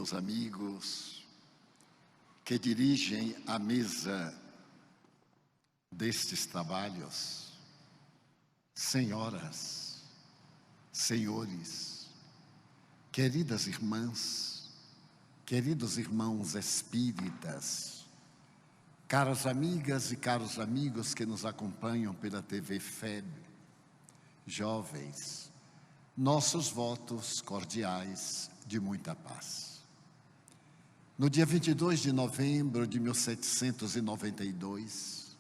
queridos amigos que dirigem a mesa destes trabalhos, senhoras, senhores, queridas irmãs, queridos irmãos espíritas, caras amigas e caros amigos que nos acompanham pela TV FEB, jovens, nossos votos cordiais de muita paz. No dia 22 de novembro de 1792,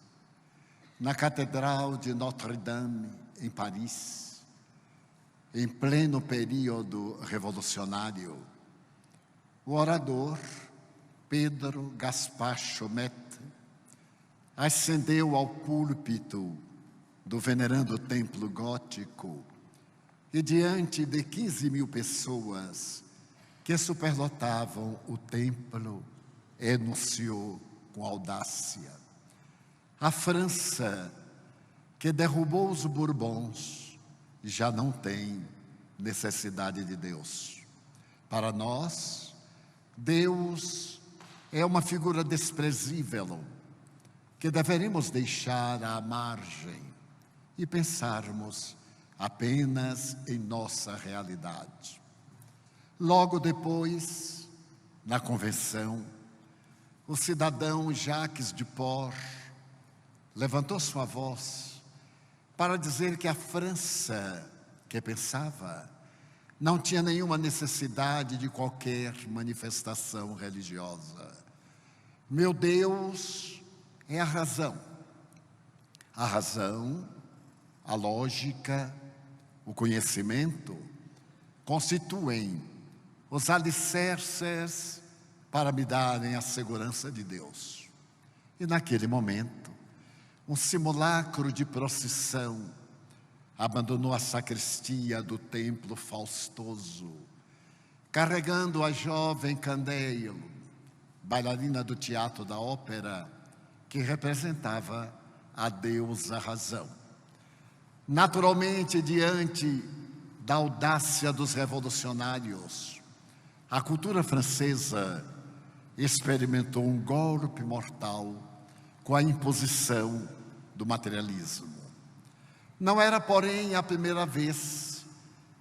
na Catedral de Notre-Dame, em Paris, em pleno período revolucionário, o orador Pedro Gaspar Chaumette ascendeu ao púlpito do venerando templo gótico e diante de 15.000 pessoas que superlotavam o templo, enunciou com audácia: a França, que derrubou os Bourbons, já não tem necessidade de Deus. Para nós, Deus é uma figura desprezível que deveríamos deixar à margem e pensarmos apenas em nossa realidade. Logo depois, na convenção, o cidadão Jacques Duport levantou sua voz para dizer que a França, que pensava, não tinha nenhuma necessidade de qualquer manifestação religiosa. Meu Deus é a razão, a lógica, o conhecimento constituem os alicerces para me darem a segurança de Deus. E naquele momento, um simulacro de procissão abandonou a sacristia do templo faustoso, carregando a jovem Candeio, bailarina do Teatro da Ópera, que representava a deusa razão. Naturalmente, diante da audácia dos revolucionários, a cultura francesa experimentou um golpe mortal com a imposição do materialismo. Não era, porém, a primeira vez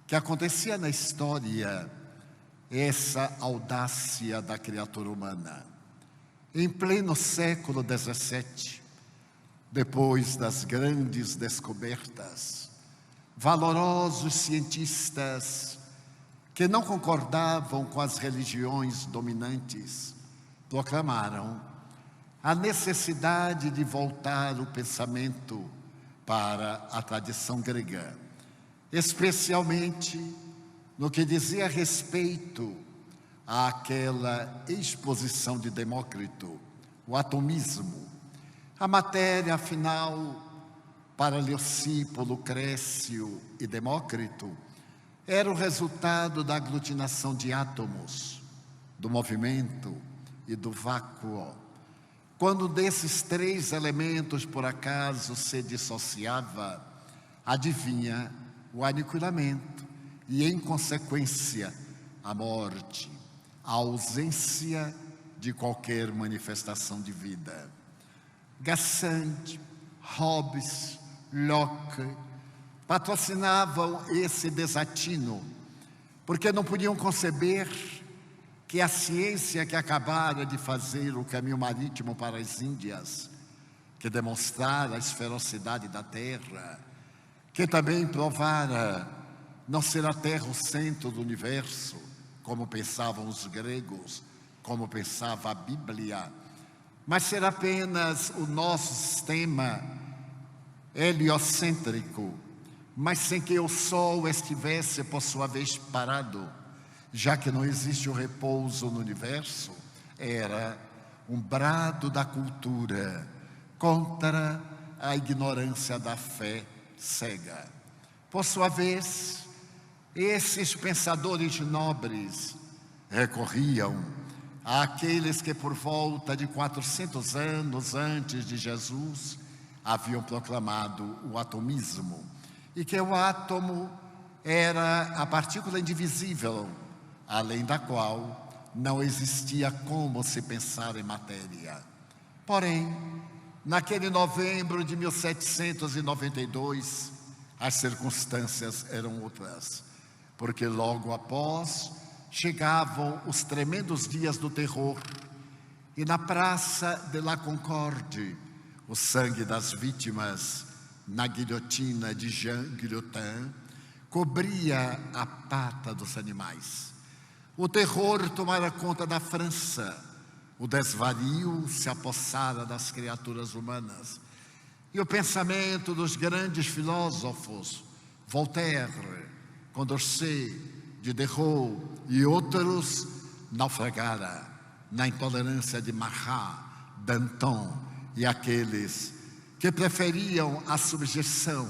que acontecia na história essa audácia da criatura humana. Em pleno século XVII, depois das grandes descobertas, valorosos cientistas que não concordavam com as religiões dominantes proclamaram a necessidade de voltar o pensamento para a tradição grega, especialmente no que dizia respeito àquela exposição de Demócrito, o atomismo. A matéria, afinal, para Leucipo, Lucrécio e Demócrito, era o resultado da aglutinação de átomos, do movimento e do vácuo. Quando desses três elementos, por acaso, se dissociava, adivinha o aniquilamento e, em consequência, a morte, a ausência de qualquer manifestação de vida. Gassendi, Hobbes, Locke patrocinavam esse desatino, porque não podiam conceber que a ciência que acabara de fazer o caminho marítimo para as Índias, que demonstrara a esferosidade da Terra, que também provara não ser a Terra o centro do universo, como pensavam os gregos, como pensava a Bíblia, mas ser apenas o nosso sistema heliocêntrico, mas sem que o Sol estivesse, por sua vez, parado, já que não existe o repouso no universo, era um brado da cultura contra a ignorância da fé cega. Por sua vez, esses pensadores nobres recorriam àqueles que por volta de 400 anos antes de Jesus haviam proclamado o atomismo, e que o átomo era a partícula indivisível, além da qual não existia como se pensar em matéria. Porém, naquele novembro de 1792, as circunstâncias eram outras, porque logo após chegavam os tremendos dias do terror, e na Praça de la Concorde, o sangue das vítimas na guilhotina de Jean Guillotin cobria a pata dos animais. O terror tomara conta da França, o desvario se apossara das criaturas humanas, e o pensamento dos grandes filósofos, Voltaire, Condorcet, Diderot e outros, naufragara na intolerância de Marat, Danton e aqueles que preferiam a subjeção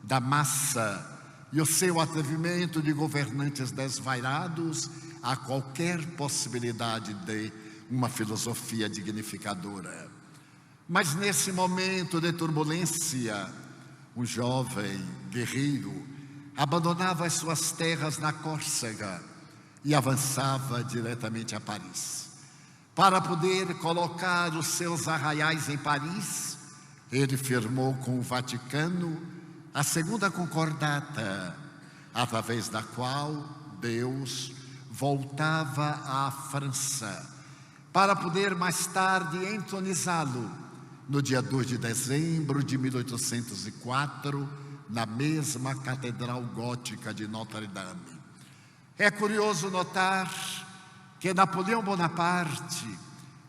da massa e o seu atrevimento de governantes desvairados a qualquer possibilidade de uma filosofia dignificadora. Mas nesse momento de turbulência, um jovem guerreiro abandonava as suas terras na Córcega e avançava diretamente a Paris. Para poder colocar os seus arraiais em Paris, ele firmou com o Vaticano a segunda concordata, através da qual Deus voltava à França, para poder mais tarde entronizá-lo no dia 2 de dezembro de 1804, na mesma Catedral Gótica de Notre-Dame. É curioso notar que Napoleão Bonaparte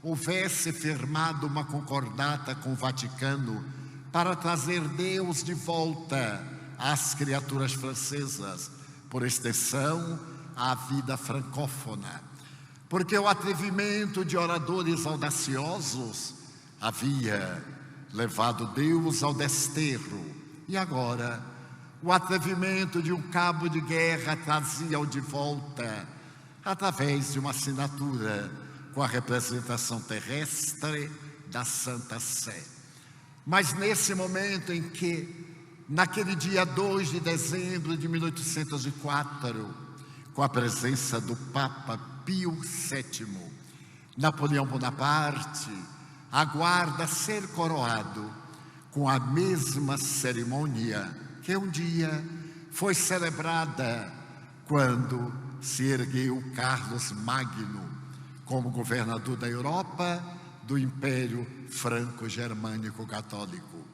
houvesse firmado uma concordata com o Vaticano para trazer Deus de volta às criaturas francesas, por extensão, à vida francófona. Porque o atrevimento de oradores audaciosos havia levado Deus ao desterro, e agora o atrevimento de um cabo de guerra trazia-o de volta através de uma assinatura com a representação terrestre da Santa Sé. Mas nesse momento em que, naquele dia 2 de dezembro de 1804, com a presença do Papa Pio VII, Napoleão Bonaparte aguarda ser coroado com a mesma cerimônia que um dia foi celebrada quando se ergueu Carlos Magno como governador da Europa do Império Franco-Germânico Católico.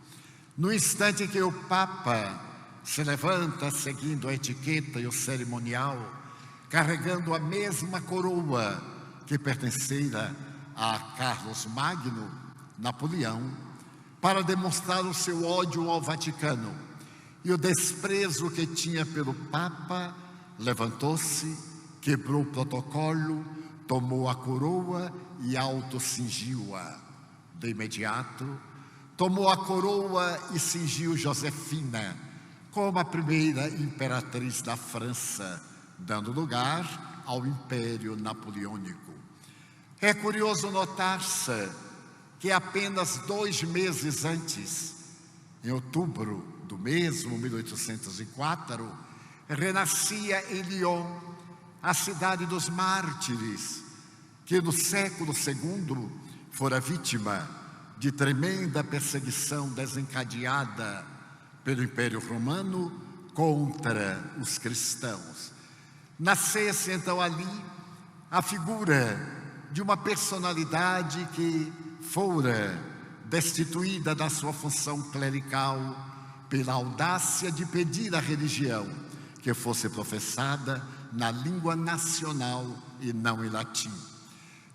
No instante que o Papa se levanta seguindo a etiqueta e o cerimonial, carregando a mesma coroa que pertencera a Carlos Magno, Napoleão, para demonstrar o seu ódio ao Vaticano e o desprezo que tinha pelo Papa, levantou-se, quebrou o protocolo, tomou a coroa e autocingiu-a. De imediato, tomou a coroa e cingiu Josefina como a primeira imperatriz da França, dando lugar ao Império Napoleônico. É curioso notar-se que apenas 2 meses antes, em outubro do mesmo 1804, renascia em Lyon a cidade dos mártires, que no século II fora vítima de tremenda perseguição desencadeada pelo Império Romano contra os cristãos. Nascesse então ali a figura de uma personalidade que fora destituída da sua função clerical pela audácia de pedir à religião que fosse professada na língua nacional e não em latim.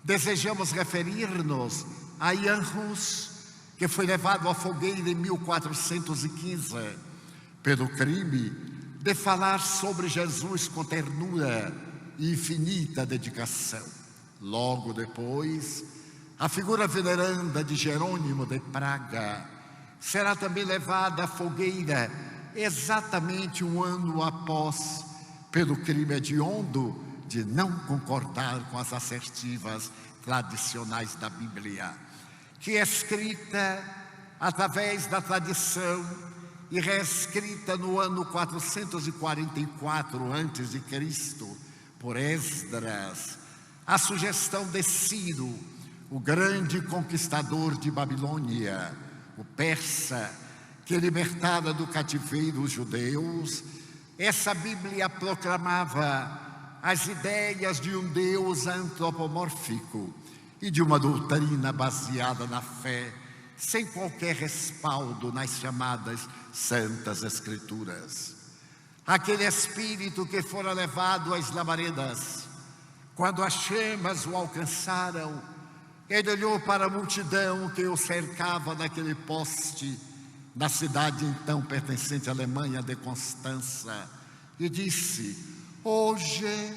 Desejamos referir-nos a Jan Hus, que foi levado à fogueira em 1415 pelo crime de falar sobre Jesus com ternura e infinita dedicação. Logo depois, a figura veneranda de Jerônimo de Praga será também levada à fogueira exatamente um ano após, pelo crime hediondo de não concordar com as assertivas tradicionais da Bíblia, que é escrita através da tradição e reescrita no ano 444 a.C. por Esdras, a sugestão de Ciro, o grande conquistador de Babilônia, o persa, que libertara do cativeiro os judeus, essa Bíblia proclamava as ideias de um Deus antropomórfico e de uma doutrina baseada na fé, sem qualquer respaldo nas chamadas Santas Escrituras. Aquele espírito que fora levado às labaredas, quando as chamas o alcançaram, ele olhou para a multidão que o cercava naquele poste, na cidade então pertencente à Alemanha de Constança, e disse: hoje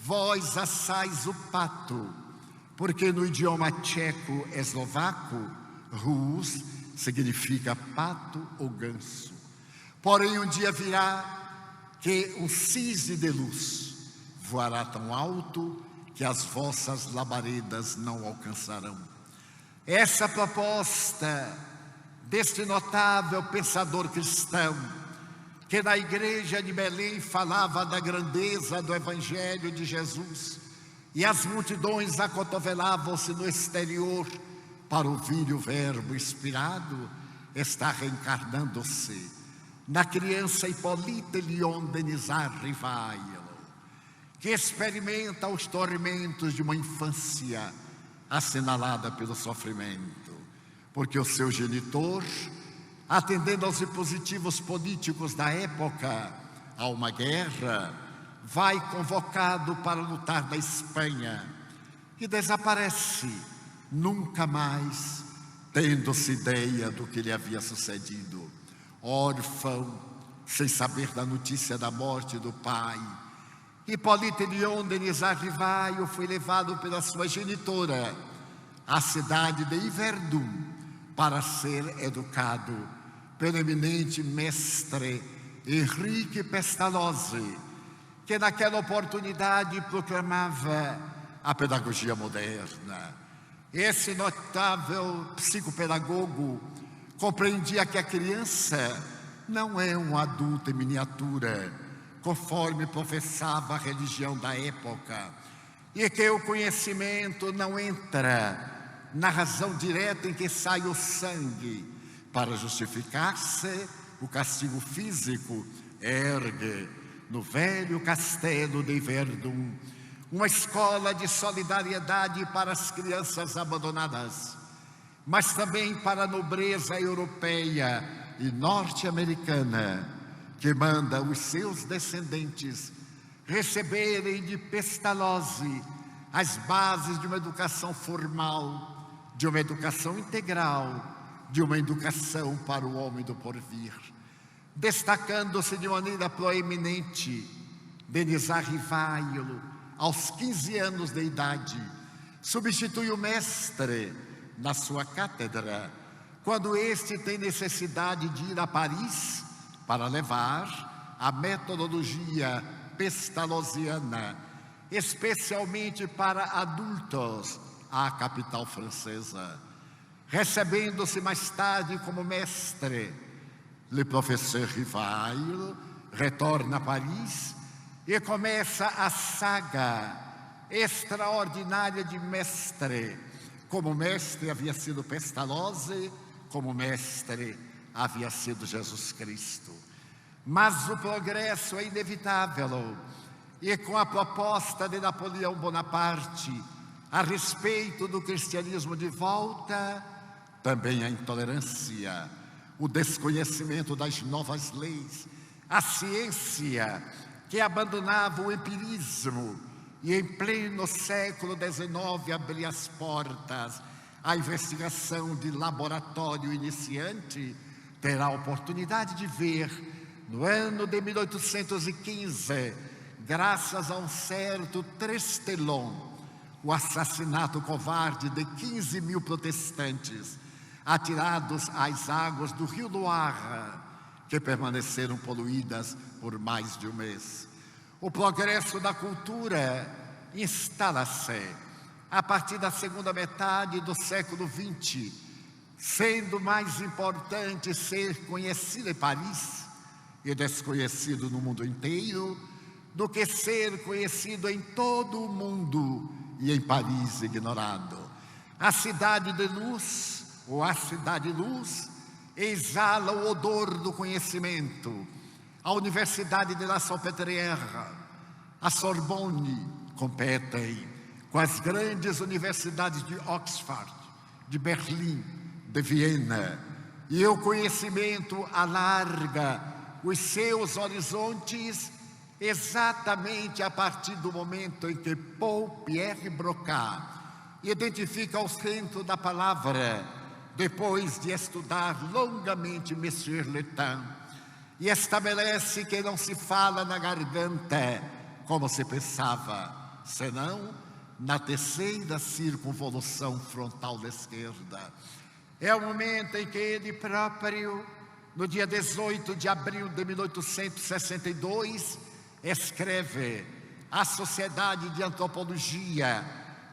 vós assais o pato, porque no idioma tcheco eslovaco, Rus significa pato ou ganso. Porém um dia virá que o cisne de luz voará tão alto que as vossas labaredas não alcançarão. Essa proposta deste notável pensador cristão, que na igreja de Belém falava da grandeza do Evangelho de Jesus, e as multidões acotovelavam-se no exterior para ouvir o verbo inspirado, está reencarnando-se na criança Hippolyte Lyon Denisard Rivailo, que experimenta os tormentos de uma infância assinalada pelo sofrimento, porque o seu genitor, atendendo aos dispositivos políticos da época, a uma guerra, vai convocado para lutar na Espanha e desaparece, nunca mais tendo-se ideia do que lhe havia sucedido. Órfão, sem saber da notícia da morte do pai, Hippolyte Lyon Denisard Rivaio foi levado pela sua genitora à cidade de Yverdun para ser educado pelo eminente mestre Henrique Pestalozzi, que naquela oportunidade proclamava a pedagogia moderna. Esse notável psicopedagogo compreendia que a criança não é um adulto em miniatura, conforme professava a religião da época, e que o conhecimento não entra na razão direta em que sai o sangue. Para justificar-se, o castigo físico ergue no velho castelo de Verdun uma escola de solidariedade para as crianças abandonadas, mas também para a nobreza europeia e norte-americana, que manda os seus descendentes receberem de Pestalozzi as bases de uma educação formal, de uma educação integral, de uma educação para o homem do porvir. Destacando-se de maneira proeminente, Denisard Rivaio, aos 15 anos de idade, substitui o mestre na sua cátedra, quando este tem necessidade de ir a Paris para levar a metodologia pestalozziana, especialmente para adultos, à capital francesa. Recebendo-se mais tarde como mestre, le professeur Rivail retorna a Paris e começa a saga extraordinária de mestre. Como mestre havia sido Pestalozzi, como mestre havia sido Jesus Cristo. Mas o progresso é inevitável, e com a proposta de Napoleão Bonaparte a respeito do cristianismo de volta, também a intolerância, o desconhecimento das novas leis, a ciência que abandonava o empirismo e em pleno século XIX abria as portas à investigação de laboratório iniciante, terá a oportunidade de ver, no ano de 1815, graças a um certo Trestelon, o assassinato covarde de 15 mil protestantes, atirados às águas do rio Loire, que permaneceram poluídas por mais de um mês. O progresso da cultura instala-se a partir da segunda metade do século XX, sendo mais importante ser conhecido em Paris e desconhecido no mundo inteiro, do que ser conhecido em todo o mundo e em Paris ignorado. A cidade de luz, ou a cidade-luz, exala o odor do conhecimento. A Universidade de La Salpêtrière, a Sorbonne, competem com as grandes universidades de Oxford, de Berlim, de Viena. E o conhecimento alarga os seus horizontes exatamente a partir do momento em que Paul-Pierre Broca identifica o centro da palavra, depois de estudar longamente Monsieur Letain, e estabelece que não se fala na garganta, como se pensava, senão na terceira circunvolução frontal da esquerda. É o momento em que ele próprio, no dia 18 de abril de 1862, escreve à Sociedade de Antropologia,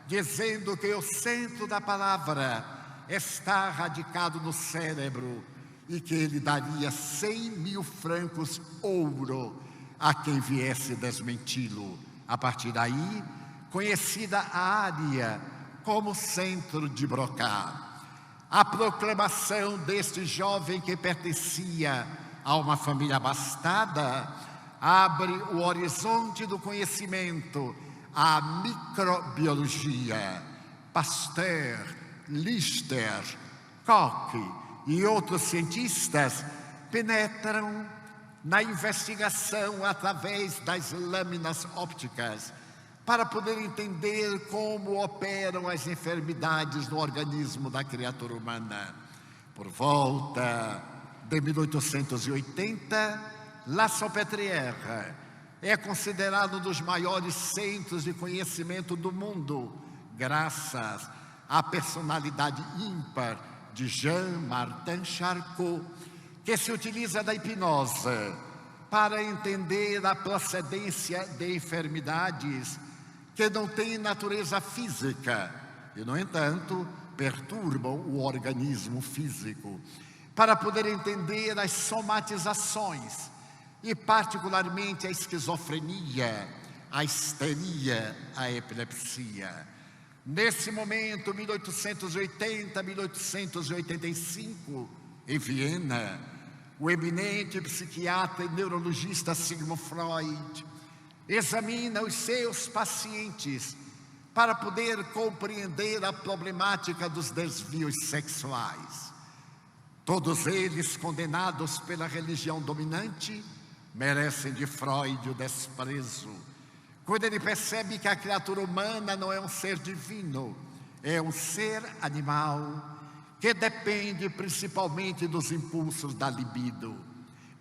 dizendo que o centro da palavra está radicado no cérebro e que ele daria 100.000 francos ouro a quem viesse desmenti-lo. A partir daí, conhecida a área como centro de Broca. A proclamação deste jovem que pertencia a uma família abastada abre o horizonte do conhecimento à microbiologia. Pasteur, Lister, Koch e outros cientistas penetram na investigação através das lâminas ópticas para poder entender como operam as enfermidades no organismo da criatura humana. Por volta de 1880, La Salpêtrière é considerado um dos maiores centros de conhecimento do mundo, graças à personalidade ímpar de Jean-Martin Charcot, que se utiliza da hipnose para entender a procedência de enfermidades que não têm natureza física e, no entanto, perturbam o organismo físico, para poder entender as somatizações e, particularmente, a esquizofrenia, a histeria, a epilepsia. Nesse momento, 1880, 1885, em Viena, o eminente psiquiatra e neurologista Sigmund Freud examina os seus pacientes para poder compreender a problemática dos desvios sexuais. Todos eles, condenados pela religião dominante, merecem de Freud o desprezo. Quando ele percebe que a criatura humana não é um ser divino, é um ser animal, que depende principalmente dos impulsos da libido,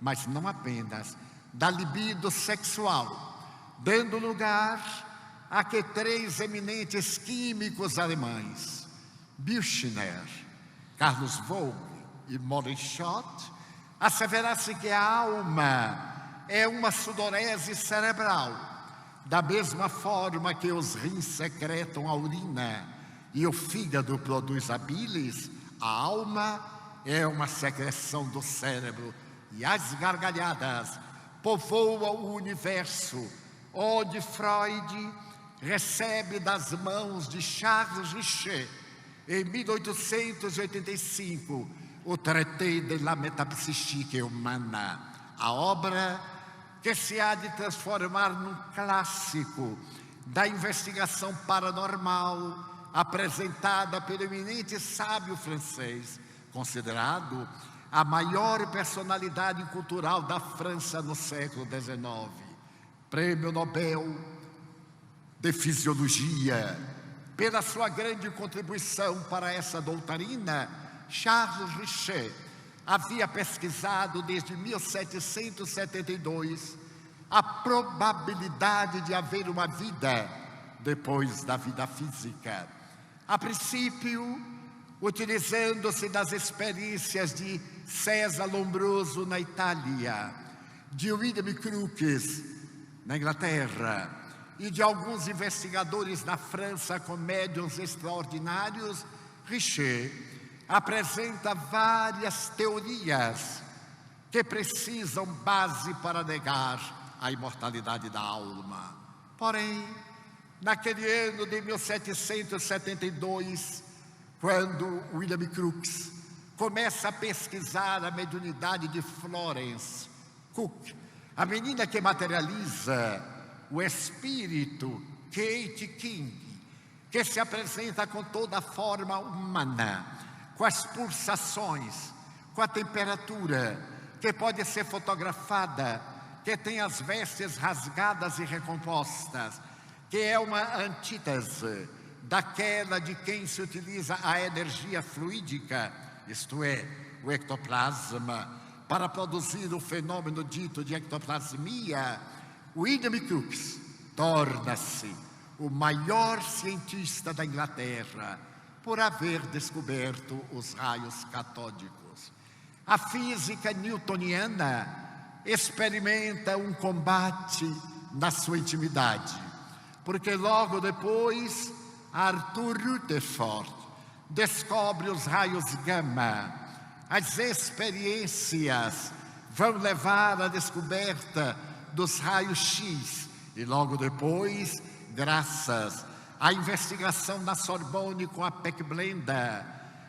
mas não apenas da libido sexual, dando lugar a que 3 eminentes químicos alemães, Büchner, Carlos Vogel e Moleschott, asseverassem que a alma é uma sudorese cerebral, da mesma forma que os rins secretam a urina e o fígado produz a bilis. A alma é uma secreção do cérebro, e as gargalhadas povoam o universo, onde Freud recebe das mãos de Charles Richer, em 1885, o Traité de la Métapsychique Humana, a obra que se há de transformar num clássico da investigação paranormal, apresentada pelo eminente sábio francês, considerado a maior personalidade cultural da França no século XIX. Prêmio Nobel de Fisiologia. Pela sua grande contribuição para essa doutrina, Charles Richer havia pesquisado desde 1772 a probabilidade de haver uma vida depois da vida física. A princípio, utilizando-se das experiências de César Lombroso na Itália, de William Crookes na Inglaterra e de alguns investigadores na França com médiuns extraordinários, Richer apresenta várias teorias que precisam base para negar a imortalidade da alma. Porém, naquele ano de 1772, quando William Crookes começa a pesquisar a mediunidade de Florence Cook, a menina que materializa o espírito Kate King, que se apresenta com toda a forma humana, com as pulsações, com a temperatura, que pode ser fotografada, que tem as vestes rasgadas e recompostas, que é uma antítese daquela de quem se utiliza a energia fluídica, isto é, o ectoplasma, para produzir o fenômeno dito de ectoplasmia. William Crookes torna-se o maior cientista da Inglaterra por haver descoberto os raios catódicos. A física newtoniana experimenta um combate na sua intimidade, porque logo depois Arthur Rutherford descobre os raios gama. As experiências vão levar à descoberta dos raios X e logo depois, graças à investigação na Sorbonne com a Peck-Blenda,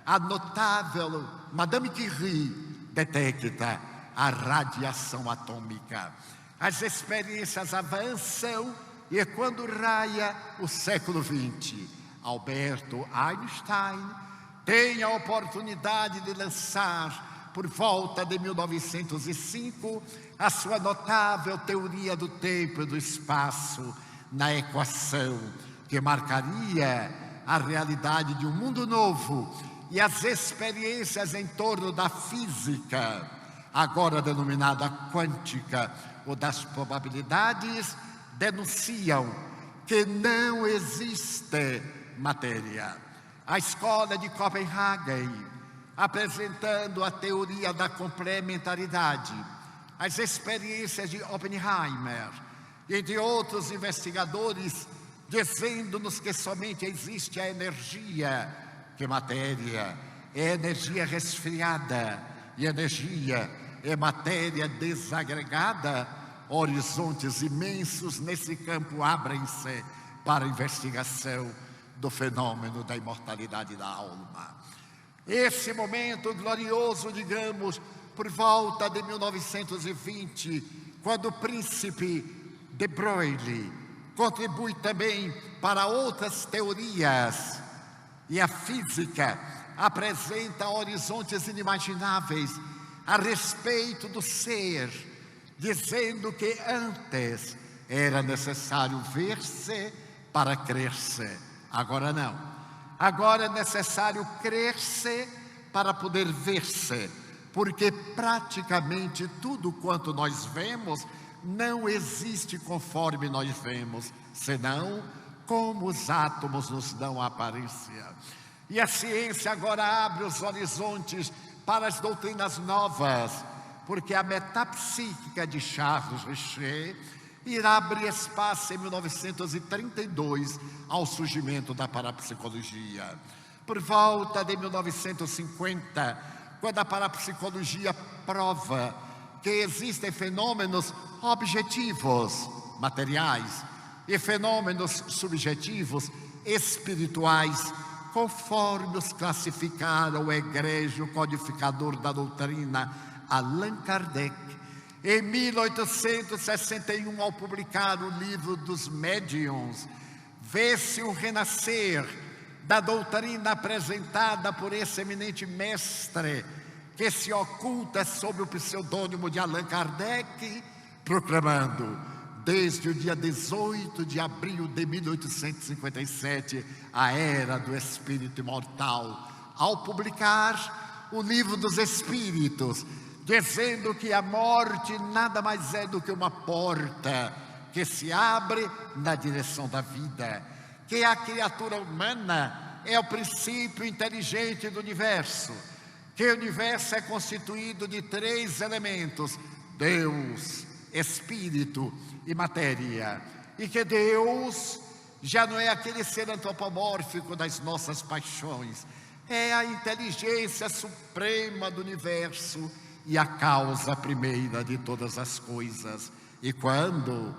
a notável Madame Curie detecta a radiação atômica. As experiências avançam e quando raia o século XX, Alberto Einstein tem a oportunidade de lançar, por volta de 1905, a sua notável teoria do tempo e do espaço na equação, que marcaria a realidade de um mundo novo e as experiências em torno da física, agora denominada quântica ou das probabilidades, denunciam que não existe matéria. A escola de Copenhague, apresentando a teoria da complementaridade, as experiências de Oppenheimer, e de outros investigadores, dizendo-nos que somente existe a energia, que matéria é energia resfriada e energia é matéria desagregada. Horizontes imensos nesse campo abrem-se para a investigação do fenômeno da imortalidade da alma. Esse momento glorioso, digamos, por volta de 1920, quando o príncipe de Broglie contribui também para outras teorias, e a física apresenta horizontes inimagináveis a respeito do ser, dizendo que antes era necessário ver-se para crer-se. Agora não. Agora é necessário crer-se para poder ver-se, porque praticamente tudo quanto nós vemos não existe conforme nós vemos, senão como os átomos nos dão a aparência. E a ciência agora abre os horizontes para as doutrinas novas, porque a metapsíquica de Charles Richer irá abrir espaço em 1932 ao surgimento da parapsicologia. Por volta de 1950, quando a parapsicologia prova que existem fenômenos objetivos, materiais, e fenômenos subjetivos, espirituais, conforme os classificara o egrégio codificador da doutrina Allan Kardec, em 1861, ao publicar o livro dos médiuns, vê-se um renascer da doutrina apresentada por esse eminente mestre, que se oculta sob o pseudônimo de Allan Kardec, proclamando, desde o dia 18 de abril de 1857, a era do espírito imortal, ao publicar o livro dos Espíritos, dizendo que a morte nada mais é do que uma porta que se abre na direção da vida, que a criatura humana é o princípio inteligente do universo, que o universo é constituído de 3 elementos: Deus, Espírito e matéria, e que Deus já não é aquele ser antropomórfico das nossas paixões, é a inteligência suprema do universo e a causa primeira de todas as coisas. E quando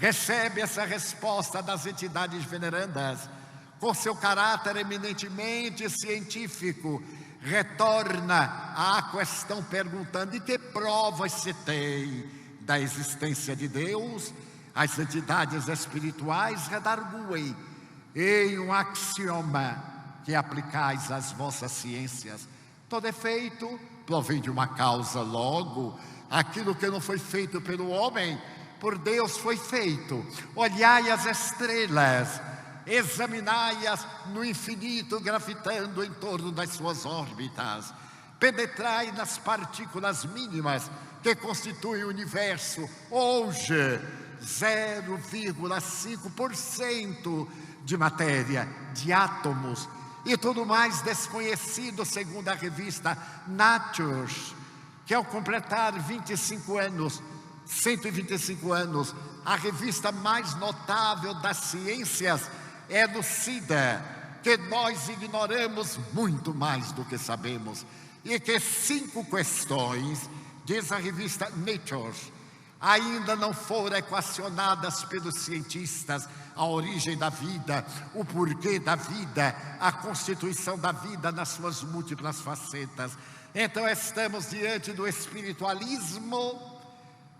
recebe essa resposta das entidades venerandas, com seu caráter eminentemente científico, retorna à questão perguntando: e que provas se tem da existência de Deus? As entidades espirituais redarguem em um axioma que aplicais às vossas ciências: todo efeito provém de uma causa, logo, aquilo que não foi feito pelo homem, por Deus foi feito. Olhai as estrelas, examinai-as no infinito, gravitando em torno das suas órbitas. Penetrai nas partículas mínimas que constituem o universo. Hoje, 0,5% de matéria, de átomos, e tudo mais desconhecido, segundo a revista Nature, que ao completar 125 anos, a revista mais notável das ciências, elucida que nós ignoramos muito mais do que sabemos, e que 5 questões, diz a revista Nature, ainda não foram equacionadas pelos cientistas: a origem da vida, o porquê da vida, a constituição da vida nas suas múltiplas facetas. Então estamos diante do espiritualismo,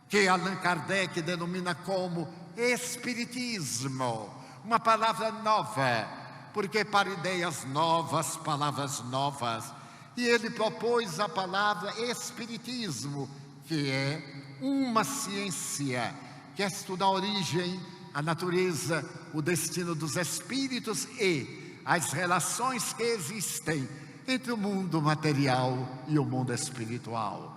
que Allan Kardec denomina como espiritismo, uma palavra nova, porque para ideias novas, palavras novas. E ele propôs a palavra espiritismo, que é uma ciência que estuda a origem, a natureza, o destino dos espíritos e as relações que existem entre o mundo material e o mundo espiritual.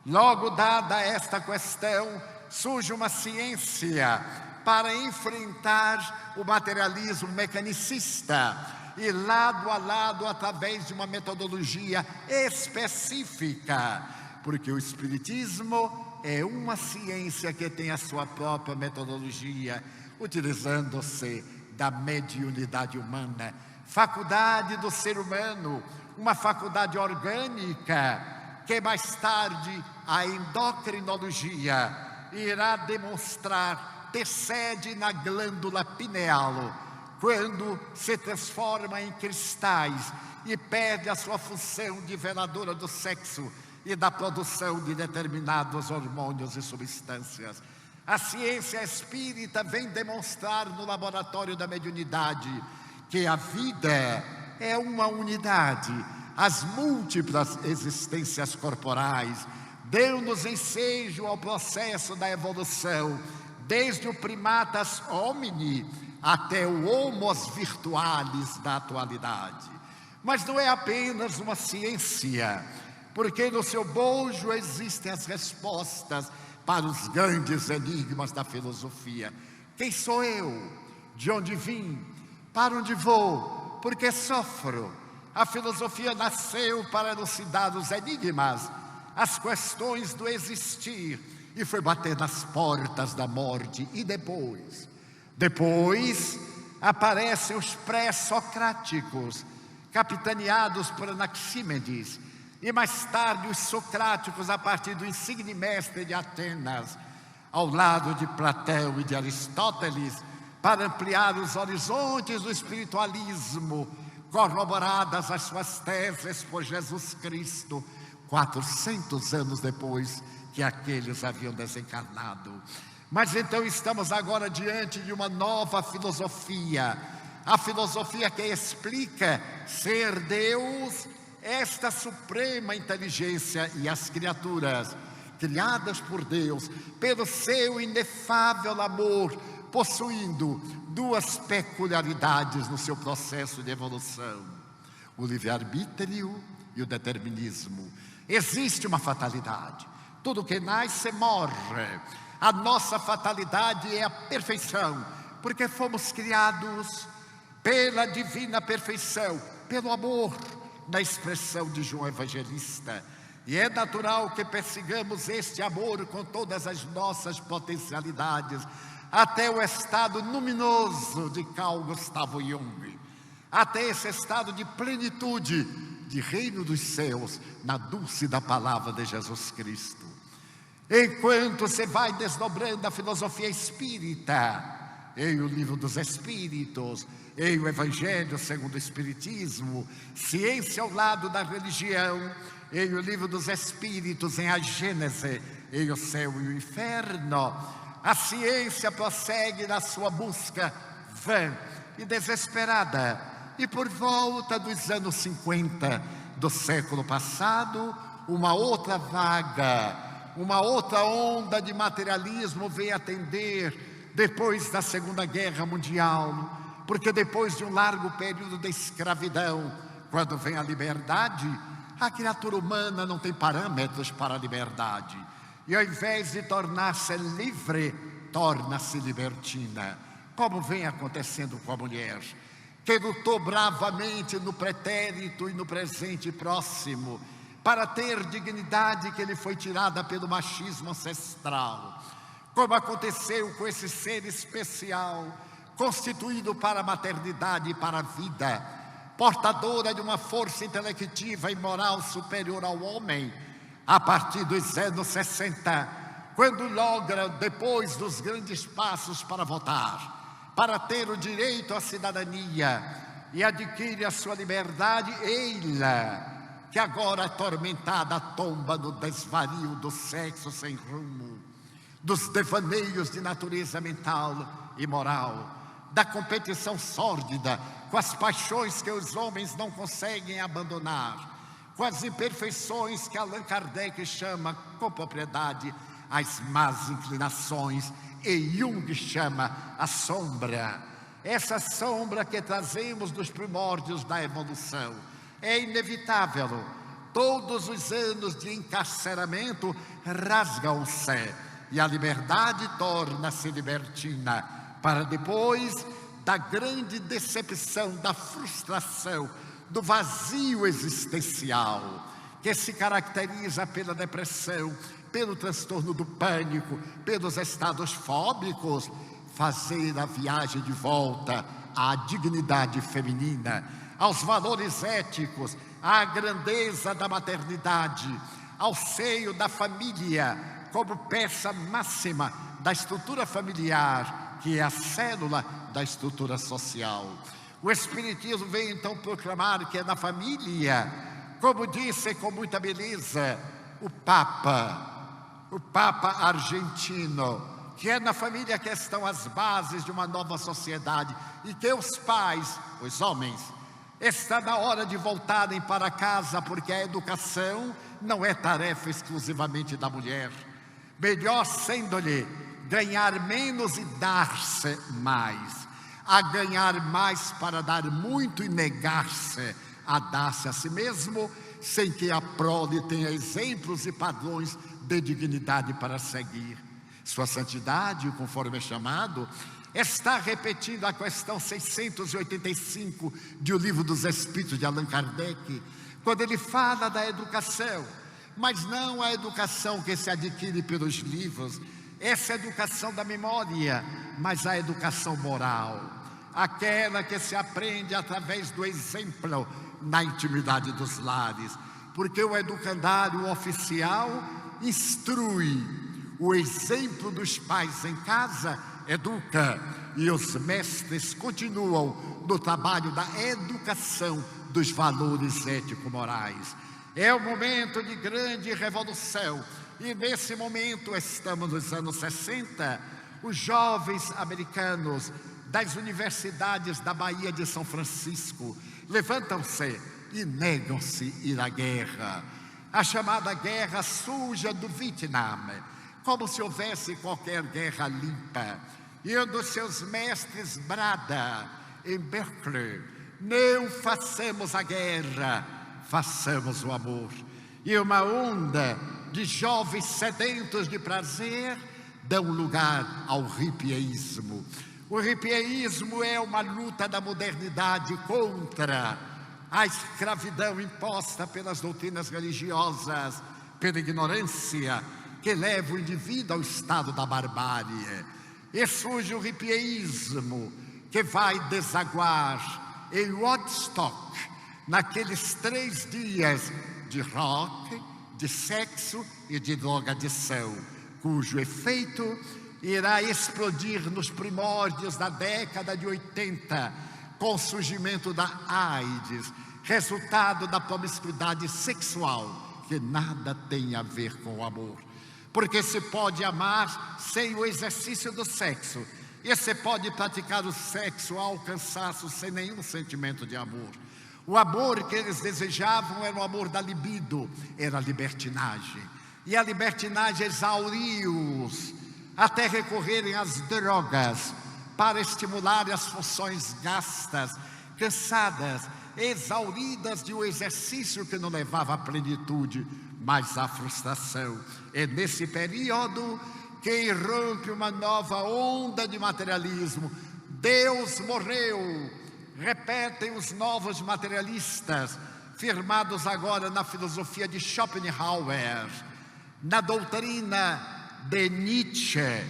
Logo, dada esta questão, surge uma ciência para enfrentar o materialismo mecanicista e lado a lado, através de uma metodologia específica, porque o espiritismo é uma ciência que tem a sua própria metodologia, utilizando-se da mediunidade humana, faculdade do ser humano, uma faculdade orgânica, que mais tarde a endocrinologia irá demonstrar ter sede na glândula pineal, quando se transforma em cristais e perde a sua função niveladora do sexo e da produção de determinados hormônios e substâncias. A ciência espírita vem demonstrar no laboratório da mediunidade que a vida é uma unidade, as múltiplas existências corporais deu-nos ensejo ao processo da evolução, desde o primatas homini até o homos virtualis da atualidade. Mas não é apenas uma ciência, porque no seu bojo existem as respostas para os grandes enigmas da filosofia. Quem sou eu? De onde vim? Para onde vou? Por que sofro? A filosofia nasceu para elucidar os enigmas, as questões do existir, e foi bater nas portas da morte. E depois aparecem os pré-socráticos, capitaneados por Anaxímenes, e mais tarde os socráticos a partir do insigne mestre de Atenas, ao lado de Platão e de Aristóteles, para ampliar os horizontes do espiritualismo, corroboradas as suas teses por Jesus Cristo, 400 anos depois que aqueles haviam desencarnado. Mas então estamos agora diante de uma nova filosofia, a filosofia que explica ser Deus, esta suprema inteligência, e as criaturas criadas por Deus, pelo seu inefável amor, possuindo duas peculiaridades no seu processo de evolução: o livre-arbítrio e o determinismo. Existe uma fatalidade, tudo que nasce morre. A nossa fatalidade é a perfeição, porque fomos criados pela divina perfeição, pelo amor, na expressão de João Evangelista. E é natural que persigamos este amor com todas as nossas potencialidades, até o estado luminoso de Carl Gustav Jung, até esse estado de plenitude, de reino dos céus, na dúlcida palavra de Jesus Cristo. Enquanto você vai desdobrando a filosofia espírita, em o Livro dos Espíritos, em o Evangelho segundo o Espiritismo, ciência ao lado da religião, em o Livro dos Espíritos, em a Gênese, em o céu e o inferno, a ciência prossegue na sua busca vã e desesperada. E por volta dos anos 50 do século passado, uma outra vaga, uma outra onda de materialismo veio atender depois da Segunda Guerra Mundial, porque depois de um largo período de escravidão, quando vem a liberdade, a criatura humana não tem parâmetros para a liberdade. E ao invés de tornar-se livre, torna-se libertina, como vem acontecendo com a mulher, que lutou bravamente no pretérito e no presente próximo, para ter dignidade que lhe foi tirada pelo machismo ancestral, como aconteceu com esse ser especial, constituído para a maternidade e para a vida, portadora de uma força intelectiva e moral superior ao homem, a partir dos anos 60, quando logra, depois dos grandes passos para votar, para ter o direito à cidadania e adquire a sua liberdade, ela, que agora atormentada tomba no desvario do sexo sem rumo, dos devaneios de natureza mental e moral, da competição sórdida com as paixões que os homens não conseguem abandonar, com as imperfeições que Allan Kardec chama com propriedade as más inclinações e Jung chama a sombra. Essa sombra que trazemos dos primórdios da evolução é inevitável. Todos os anos de encarceramento rasgam-se e a liberdade torna-se libertina, para depois da grande decepção, da frustração, do vazio existencial, que se caracteriza pela depressão, pelo transtorno do pânico, pelos estados fóbicos, fazer a viagem de volta à dignidade feminina, aos valores éticos, à grandeza da maternidade, ao seio da família, como peça máxima da estrutura familiar, que é a célula da estrutura social. O Espiritismo vem então proclamar que é na família, como disse com muita beleza o Papa argentino, que é na família que estão as bases de uma nova sociedade e que os pais, os homens, está na hora de voltarem para casa, porque a educação não é tarefa exclusivamente da mulher. Melhor sendo-lhe ganhar menos e dar-se mais, a ganhar mais para dar muito e negar-se a dar-se a si mesmo, sem que a prole tenha exemplos e padrões de dignidade para seguir. Sua Santidade, conforme é chamado, está repetindo a questão 685 de O Livro dos Espíritos de Allan Kardec, quando ele fala da educação, mas não a educação que se adquire pelos livros, essa educação da memória, mas a educação moral, aquela que se aprende através do exemplo na intimidade dos lares, porque o educandário oficial instrui, o exemplo dos pais em casa educa, e os mestres continuam no trabalho da educação dos valores ético-morais. É um momento de grande revolução, e nesse momento estamos nos anos 60, os jovens americanos das universidades da Baía de São Francisco levantam-se e negam-se ir à guerra, a chamada guerra suja do Vietnã, como se houvesse qualquer guerra limpa. E um dos seus mestres brada em Berkeley: não façamos a guerra, façamos o amor. E uma onda de jovens sedentos de prazer dão lugar ao hippieísmo. O hippieísmo é uma luta da modernidade contra a escravidão imposta pelas doutrinas religiosas, pela ignorância que leva o indivíduo ao estado da barbárie. E surge o hippieísmo, que vai desaguar em Woodstock, naqueles 3 dias de rock, de sexo e de drogadição, cujo efeito irá explodir nos primórdios da década de 80, com o surgimento da AIDS, resultado da promiscuidade sexual, que nada tem a ver com o amor. Porque se pode amar sem o exercício do sexo, e se pode praticar o sexo ao cansaço sem nenhum sentimento de amor. O amor que eles desejavam era o amor da libido, era a libertinagem. E a libertinagem exauriu-os até recorrerem às drogas para estimular as funções gastas, cansadas, exauridas de um exercício que não levava à plenitude, mas à frustração. É nesse período que irrompe uma nova onda de materialismo. Deus morreu, repetem os novos materialistas, firmados agora na filosofia de Schopenhauer, na doutrina de Nietzsche,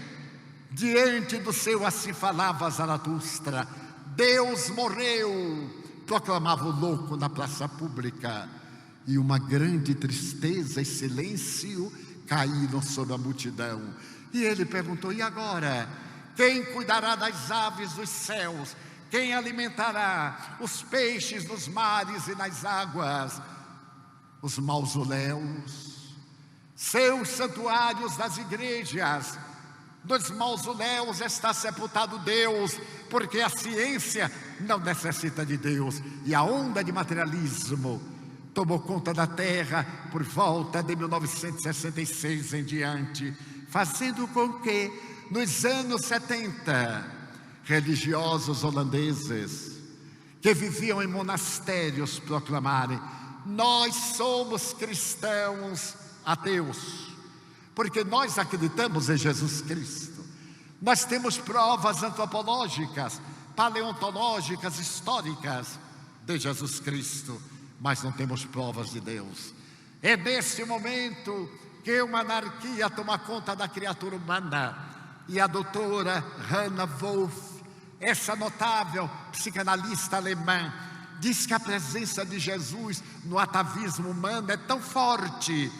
diante do seu assim falava Zaratustra. Deus morreu, proclamava o louco na praça pública, e uma grande tristeza e silêncio caíram sobre a multidão. E ele perguntou: e agora? Quem cuidará das aves dos céus? Quem alimentará os peixes nos mares e nas águas? Os mausoléus, seus santuários das igrejas. Nos mausoléus está sepultado Deus, porque a ciência não necessita de Deus. E a onda de materialismo tomou conta da terra por volta de 1966 em diante, fazendo com que, nos anos 70, religiosos holandeses que viviam em monastérios proclamarem: nós somos cristãos ateus, porque nós acreditamos em Jesus Cristo. Nós temos provas antropológicas, paleontológicas, históricas de Jesus Cristo, mas não temos provas de Deus. É nesse momento que uma anarquia toma conta da criatura humana. E a doutora Hannah Wolff, essa notável psicanalista alemã, diz que a presença de Jesus no atavismo humano é tão forte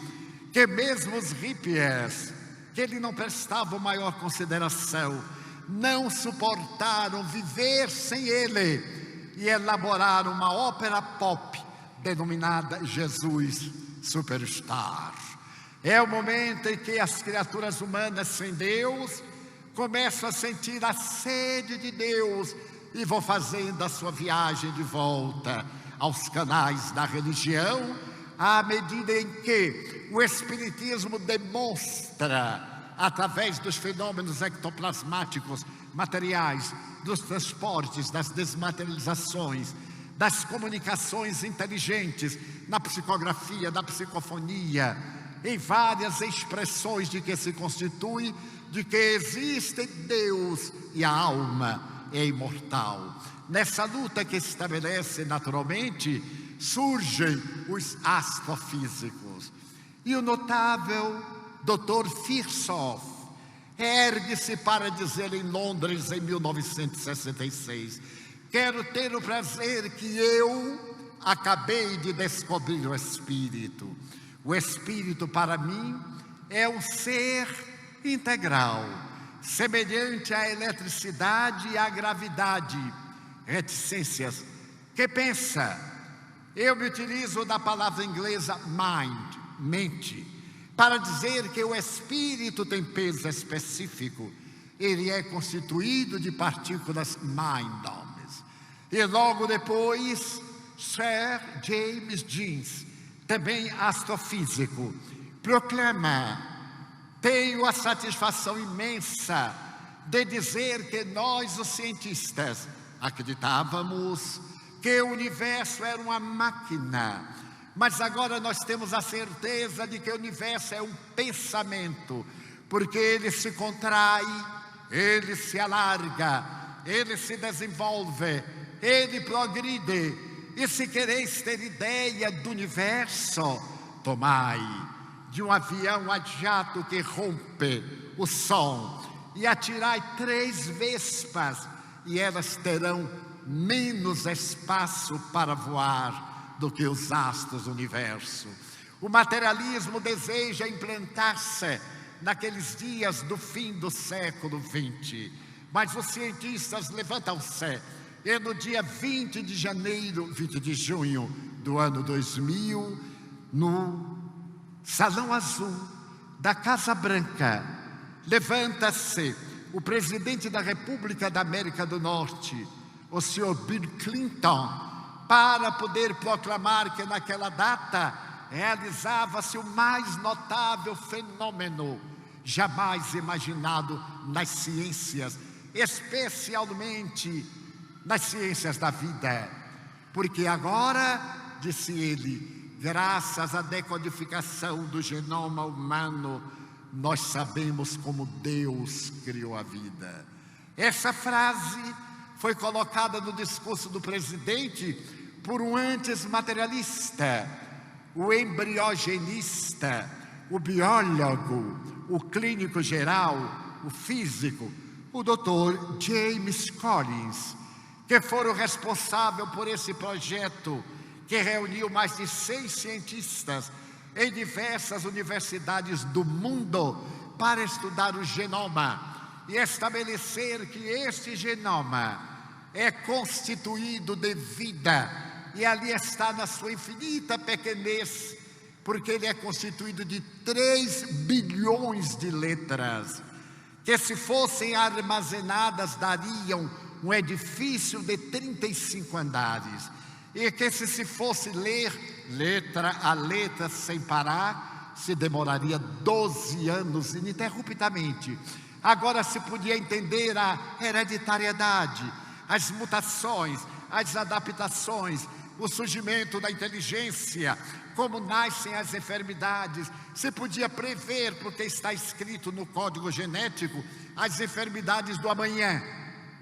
que mesmo os hippies, que ele não prestavam maior consideração, não suportaram viver sem ele e elaboraram uma ópera pop denominada Jesus Superstar. É o momento em que as criaturas humanas sem Deus começam a sentir a sede de Deus e vão fazendo a sua viagem de volta aos canais da religião, à medida em que o Espiritismo demonstra, através dos fenômenos ectoplasmáticos materiais, dos transportes, das desmaterializações, das comunicações inteligentes, na psicografia, na psicofonia, em várias expressões de que se constitui, de que existe Deus e a alma é imortal. Nessa luta que estabelece naturalmente, surgem os astrofísicos. E o notável Dr. Firsov ergue-se para dizer em Londres em 1966: quero ter o prazer que eu acabei de descobrir o Espírito. O Espírito para mim é um ser integral, semelhante à eletricidade e à gravidade. Reticências. Que pensa? Eu me utilizo da palavra inglesa mind, mente, para dizer que o Espírito tem peso específico. Ele é constituído de partículas mind-omes. E logo depois, Sir James Jeans, também astrofísico, proclama: tenho a satisfação imensa de dizer que nós, os cientistas, acreditávamos que o universo era uma máquina, mas agora nós temos a certeza de que o universo é um pensamento, porque ele se contrai, ele se alarga, ele se desenvolve, ele progride. E se quereis ter ideia do universo, tomai de um avião a jato que rompe o som e atirai 3 vespas, e elas terão menos espaço para voar do que os astros do universo. O materialismo deseja implantar-se naqueles dias do fim do século XX. Mas os cientistas levantam o sé, e no dia 20 de junho do ano 2000, no Salão Azul da Casa Branca, levanta-se o presidente da República da América do Norte, o senhor Bill Clinton, para poder proclamar que naquela data realizava-se o mais notável fenômeno jamais imaginado nas ciências, especialmente nas ciências da vida. Porque agora, disse ele, graças à decodificação do genoma humano, nós sabemos como Deus criou a vida. Essa frase foi colocada no discurso do presidente por um antes materialista, o embriogenista, o biólogo, o clínico geral, o físico, o Dr. James Collins, que foram responsáveis por esse projeto que reuniu mais de 6 cientistas em diversas universidades do mundo para estudar o genoma e estabelecer que este genoma é constituído de vida, e ali está na sua infinita pequenez, porque ele é constituído de 3 bilhões de letras, que se fossem armazenadas dariam um edifício de 35 andares, e que se fosse ler letra a letra sem parar, se demoraria 12 anos ininterruptamente. Agora se podia entender a hereditariedade, as mutações, as adaptações, o surgimento da inteligência, como nascem as enfermidades. Se podia prever, porque está escrito no código genético, as enfermidades do amanhã.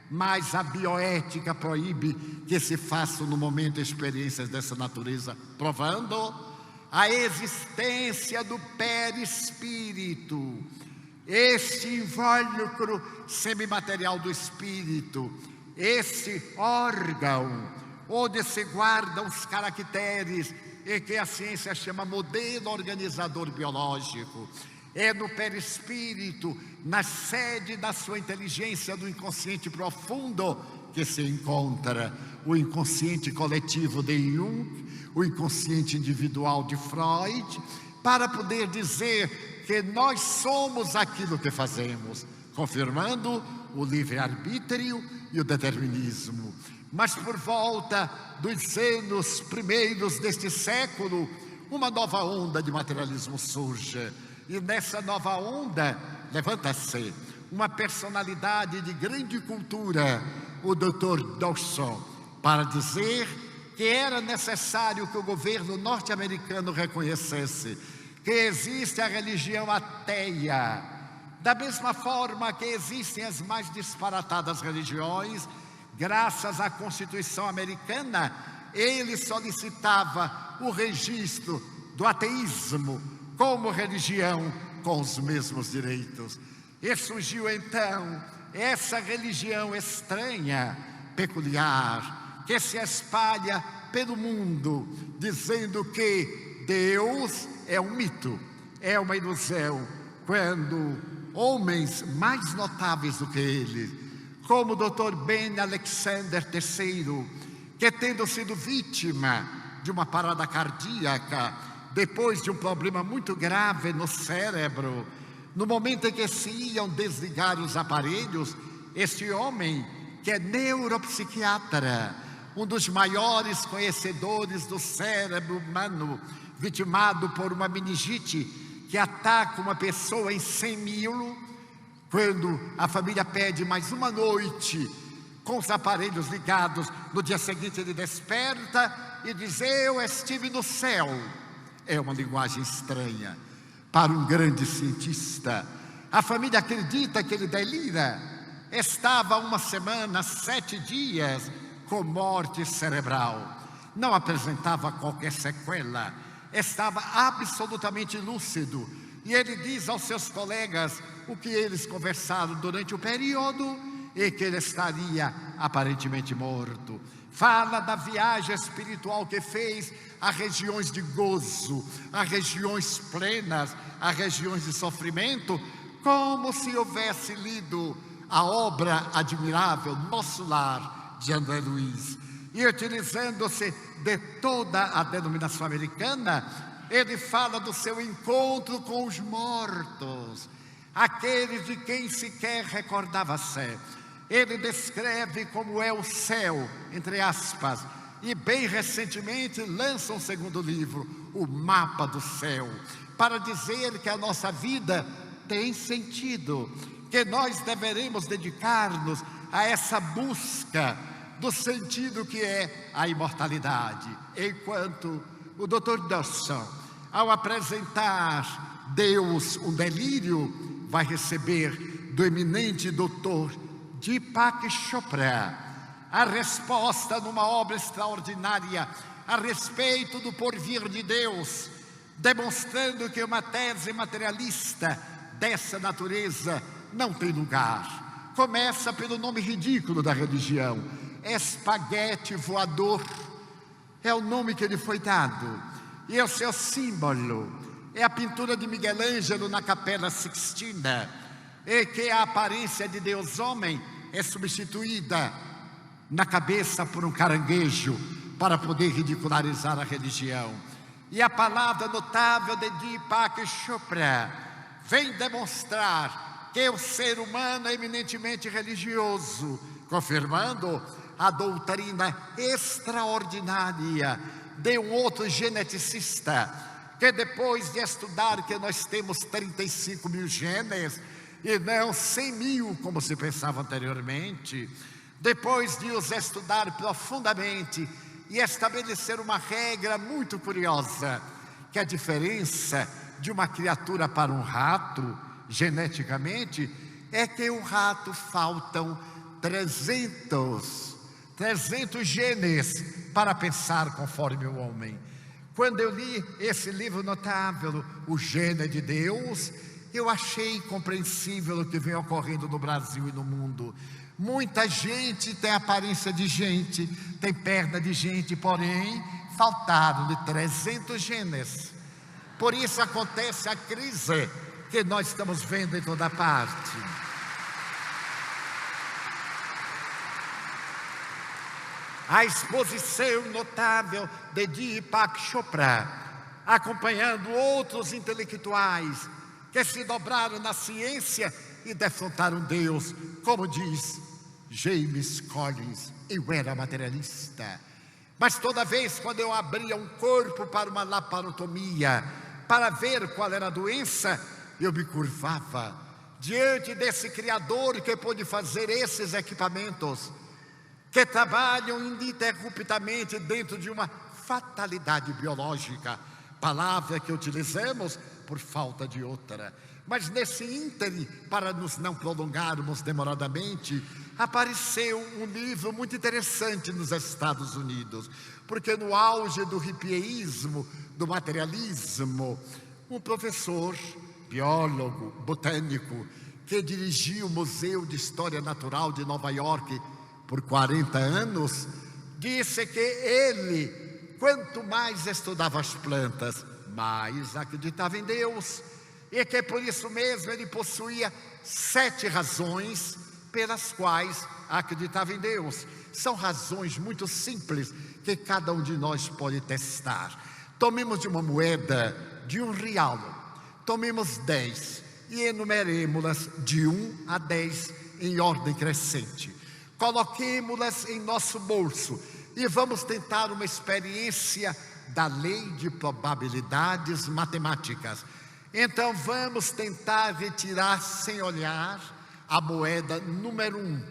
Mas a bioética proíbe que se façam no momento experiências dessa natureza, provando a existência do perispírito, este invólucro semimaterial do espírito, esse órgão onde se guardam os caracteres e que a ciência chama modelo organizador biológico. É no perispírito, na sede da sua inteligência, do inconsciente profundo, que se encontra o inconsciente coletivo de Jung, o inconsciente individual de Freud, para poder dizer que nós somos aquilo que fazemos, confirmando o livre-arbítrio e o determinismo. Mas por volta dos anos primeiros deste século, uma nova onda de materialismo surge. E nessa nova onda, levanta-se uma personalidade de grande cultura, o Dr. Dawson, para dizer que era necessário que o governo norte-americano reconhecesse que existe a religião ateia, da mesma forma que existem as mais disparatadas religiões. Graças à Constituição americana, ele solicitava o registro do ateísmo como religião com os mesmos direitos. E surgiu então essa religião estranha, peculiar, que se espalha pelo mundo, dizendo que Deus é um mito, é uma ilusão, quando homens mais notáveis do que ele, como o Dr. Ben Alexander III, que tendo sido vítima de uma parada cardíaca, depois de um problema muito grave no cérebro, no momento em que se iam desligar os aparelhos, este homem, que é neuropsiquiatra, um dos maiores conhecedores do cérebro humano, vitimado por uma meningite que ataca uma pessoa em 100 mil, quando a família pede mais uma noite com os aparelhos ligados, no dia seguinte ele desperta e diz: eu estive no céu. É uma linguagem estranha para um grande cientista. A família acredita que ele delira. Estava uma semana, 7 dias, com morte cerebral. Não apresentava qualquer sequela. Estava absolutamente lúcido. E ele diz aos seus colegas o que eles conversaram durante o período. e que ele estaria aparentemente morto. Fala da viagem espiritual que fez a regiões de gozo, a regiões plenas, a regiões de sofrimento, como se houvesse lido a obra admirável Nosso Lar, de André Luiz. E utilizando-se de toda a denominação americana, ele fala do seu encontro com os mortos, aqueles de quem sequer recordava-se. Ele descreve como é o céu, entre aspas, e bem recentemente lança um segundo livro, O Mapa do Céu, para dizer que a nossa vida tem sentido, que nós deveremos dedicar-nos a essa busca do sentido que é a imortalidade. Enquanto o Dr. Dawson, ao apresentar Deus, um delírio, vai receber do eminente Dr. Deepak Chopra a resposta numa obra extraordinária a respeito do porvir de Deus, demonstrando que uma tese materialista dessa natureza não tem lugar. Começa pelo nome ridículo da religião, espaguete voador, é o nome que lhe foi dado, e o seu símbolo é a pintura de Miguel Ângelo na Capela Sixtina, e que a aparência de Deus homem é substituída na cabeça por um caranguejo para poder ridicularizar a religião. E a palavra notável de Deepak Chopra vem demonstrar que o ser humano é eminentemente religioso, confirmando a doutrina extraordinária de um outro geneticista, que depois de estudar que nós temos 35 mil genes, e não 100 mil, como se pensava anteriormente, depois de os estudar profundamente e estabelecer uma regra muito curiosa, que a diferença de uma criatura para um rato, geneticamente, é que o rato faltam 300 genes para pensar conforme o homem. Quando eu li esse livro notável, O Gene de Deus, eu achei compreensível o que vem ocorrendo no Brasil e no mundo. Muita gente tem aparência de gente, tem perna de gente, porém faltaram-lhe 300 genes. Por isso acontece a crise que nós estamos vendo em toda parte. A exposição notável de Deepak Chopra, acompanhando outros intelectuais que se dobraram na ciência e defrontaram Deus, como diz James Collins, eu era materialista. Mas toda vez quando eu abria um corpo para uma laparotomia, para ver qual era a doença, eu me curvava diante desse Criador que pôde fazer esses equipamentos, que trabalham ininterruptamente dentro de uma fatalidade biológica, palavra que utilizamos por falta de outra. Mas nesse ínterim, para nos não prolongarmos demoradamente, apareceu um livro muito interessante nos Estados Unidos, porque no auge do hipieísmo, do materialismo, um professor, biólogo, botânico, que dirigiu o Museu de História Natural de Nova York por 40 anos, disse que ele, quanto mais estudava as plantas, mais acreditava em Deus, e que por isso mesmo ele possuía 7 razões pelas quais acreditava em Deus. São razões muito simples que cada um de nós pode testar. Tomemos de uma moeda de R$1, tomemos 10 e enumeremos-las de 1 a 10 em ordem crescente. Coloquemos-las em nosso bolso e vamos tentar uma experiência da lei de probabilidades matemáticas. Então vamos tentar retirar sem olhar a moeda número 1.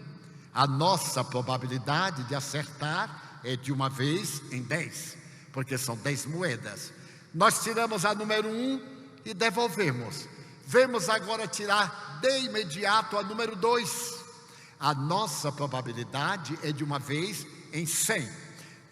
A nossa probabilidade de acertar é de uma vez em 10, porque são 10 moedas. Nós tiramos a número 1 e devolvemos. Vamos agora tirar de imediato a número 2. A nossa probabilidade é de uma vez em 100.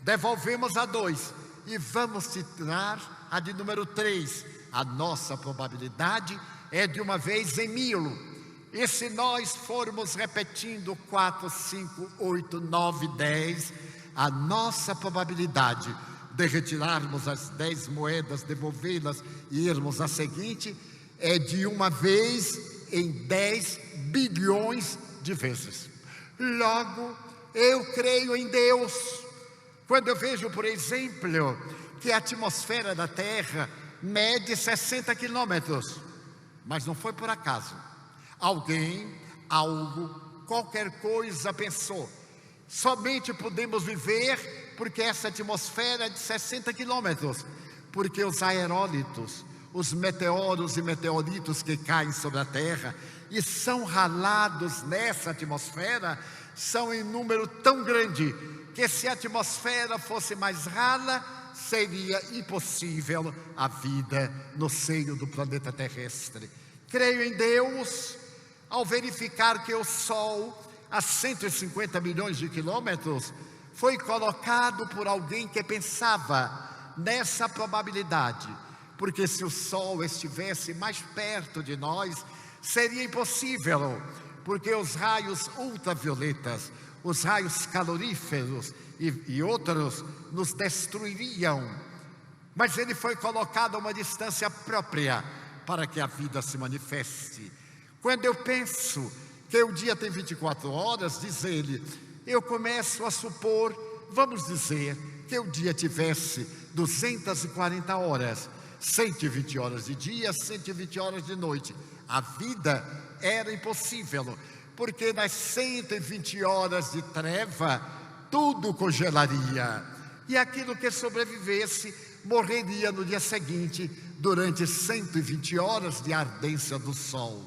Devolvemos a 2 e vamos tirar a de número 3. A nossa probabilidade é de uma vez em 1000. E se nós formos repetindo 4, 5, 8, 9, 10, a nossa probabilidade de retirarmos as 10 moedas, devolvê-las e irmos à seguinte, é de uma vez em 10 bilhões de vezes. Logo, eu creio em Deus. Quando eu vejo, por exemplo, que a atmosfera da Terra mede 60 quilômetros, mas não foi por acaso. Alguém, algo, qualquer coisa pensou. Somente podemos viver porque essa atmosfera é de 60 quilômetros, porque os aerólitos, os meteoros e meteoritos que caem sobre a Terra e são ralados nessa atmosfera, são em número tão grande que se a atmosfera fosse mais rala, seria impossível a vida no seio do planeta terrestre. Creio em Deus ao verificar que o Sol, a 150 milhões de quilômetros, foi colocado por alguém que pensava nessa probabilidade, porque se o Sol estivesse mais perto de nós, seria impossível, porque os raios ultravioletas, os raios caloríferos e outros nos destruiriam. Mas ele foi colocado a uma distância própria para que a vida se manifeste. Quando eu penso que o dia tem 24 horas, diz ele, eu começo a supor, vamos dizer, que o dia tivesse 240 horas, 120 horas de dia, 120 horas de noite. A vida era impossível, porque nas 120 horas de treva, tudo congelaria. E aquilo que sobrevivesse, morreria no dia seguinte, durante 120 horas de ardência do sol.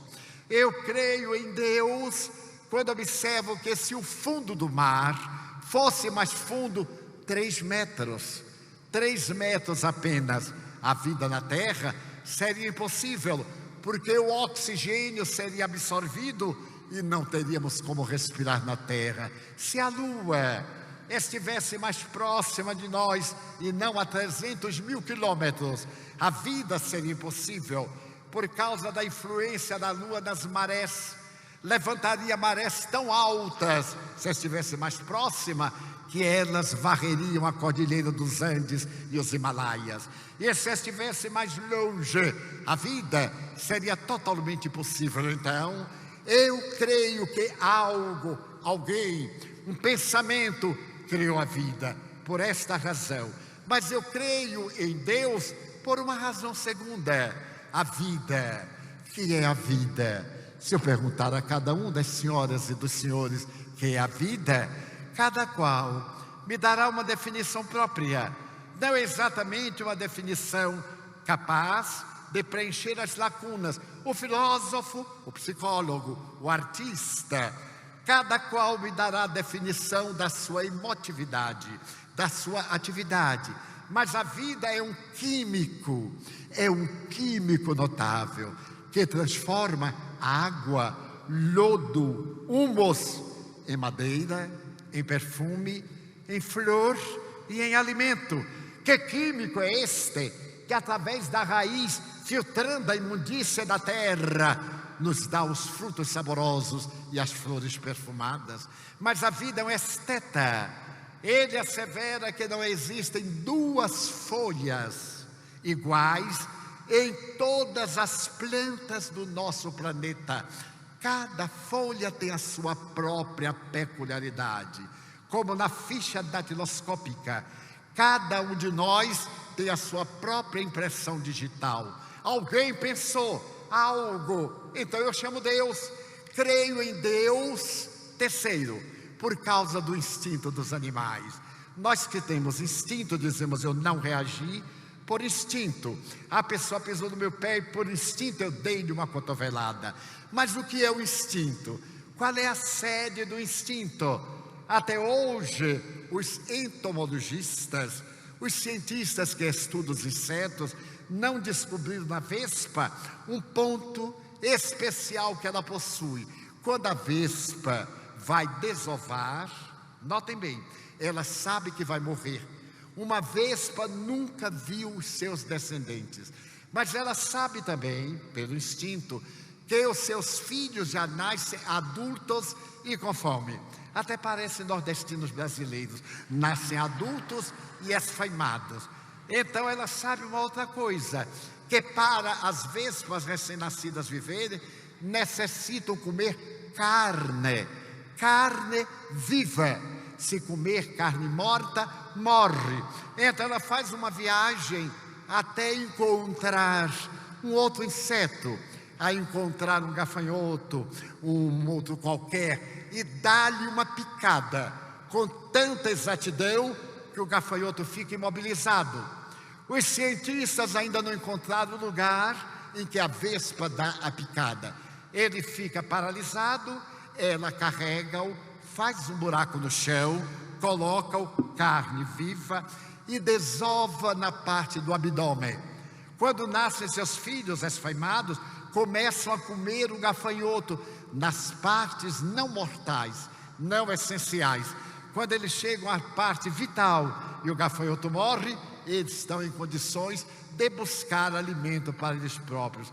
Eu creio em Deus quando observo que se o fundo do mar fosse mais fundo, 3 metros, 3 metros apenas, a vida na Terra seria impossível, porque o oxigênio seria absorvido e não teríamos como respirar na Terra. Se a Lua estivesse mais próxima de nós e não a 300 mil quilômetros, a vida seria impossível, por causa da influência da Lua nas marés. Levantaria marés tão altas, se estivesse mais próxima, que elas varreriam a Cordilheira dos Andes e os Himalaias. E se estivesse mais longe, a vida seria totalmente impossível. Então, eu creio que algo, alguém, um pensamento criou a vida, por esta razão. Mas eu creio em Deus por uma razão segunda. A vida, que é a vida? Se eu perguntar a cada um das senhoras e dos senhores que é a vida, cada qual me dará uma definição própria. Não exatamente uma definição capaz de preencher as lacunas. O filósofo, o psicólogo, o artista, cada qual me dará a definição da sua emotividade, da sua atividade. Mas a vida é um químico notável, que transforma água, lodo, humus em madeira, em perfume, em flor e em alimento. Que químico é este que através da raiz, filtrando a imundícia da terra, nos dá os frutos saborosos e as flores perfumadas? Mas a vida é um esteta. Ele assevera que não existem 2 folhas iguais em todas as plantas do nosso planeta. Cada folha tem a sua própria peculiaridade, como na ficha datiloscópica. Cada um de nós tem a sua própria impressão digital. Alguém pensou algo, então eu chamo Deus. Creio em Deus. Terceiro, por causa do instinto dos animais. Nós que temos instinto, dizemos, eu não reagi por instinto. A pessoa pisou no meu pé e por instinto eu dei-lhe uma cotovelada. Mas o que é o instinto? Qual é a sede do instinto? Até hoje, os entomologistas, os cientistas que estudam os insetos, não descobriram na vespa um ponto especial que ela possui. Quando a vespa vai desovar, notem bem, ela sabe que vai morrer. Uma vespa nunca viu os seus descendentes, mas ela sabe também, pelo instinto, que os seus filhos já nascem adultos e com fome. Até parecem nordestinos brasileiros, nascem adultos e esfaimados. Então ela sabe uma outra coisa, que para as vespas recém-nascidas viverem, necessitam comer carne viva. Se comer carne morta, morre. Então ela faz uma viagem até encontrar um outro inseto, a encontrar um gafanhoto, um outro qualquer, e dá-lhe uma picada com tanta exatidão que o gafanhoto fica imobilizado. Os cientistas ainda não encontraram o lugar em que a vespa dá a picada. Ele fica paralisado, ela carrega-o, faz um buraco no chão, coloca-o, carne viva, e desova na parte do abdômen. Quando nascem seus filhos esfaimados, começam a comer o gafanhoto nas partes não mortais, não essenciais. Quando eles chegam à parte vital e o gafanhoto morre, eles estão em condições de buscar alimento para eles próprios.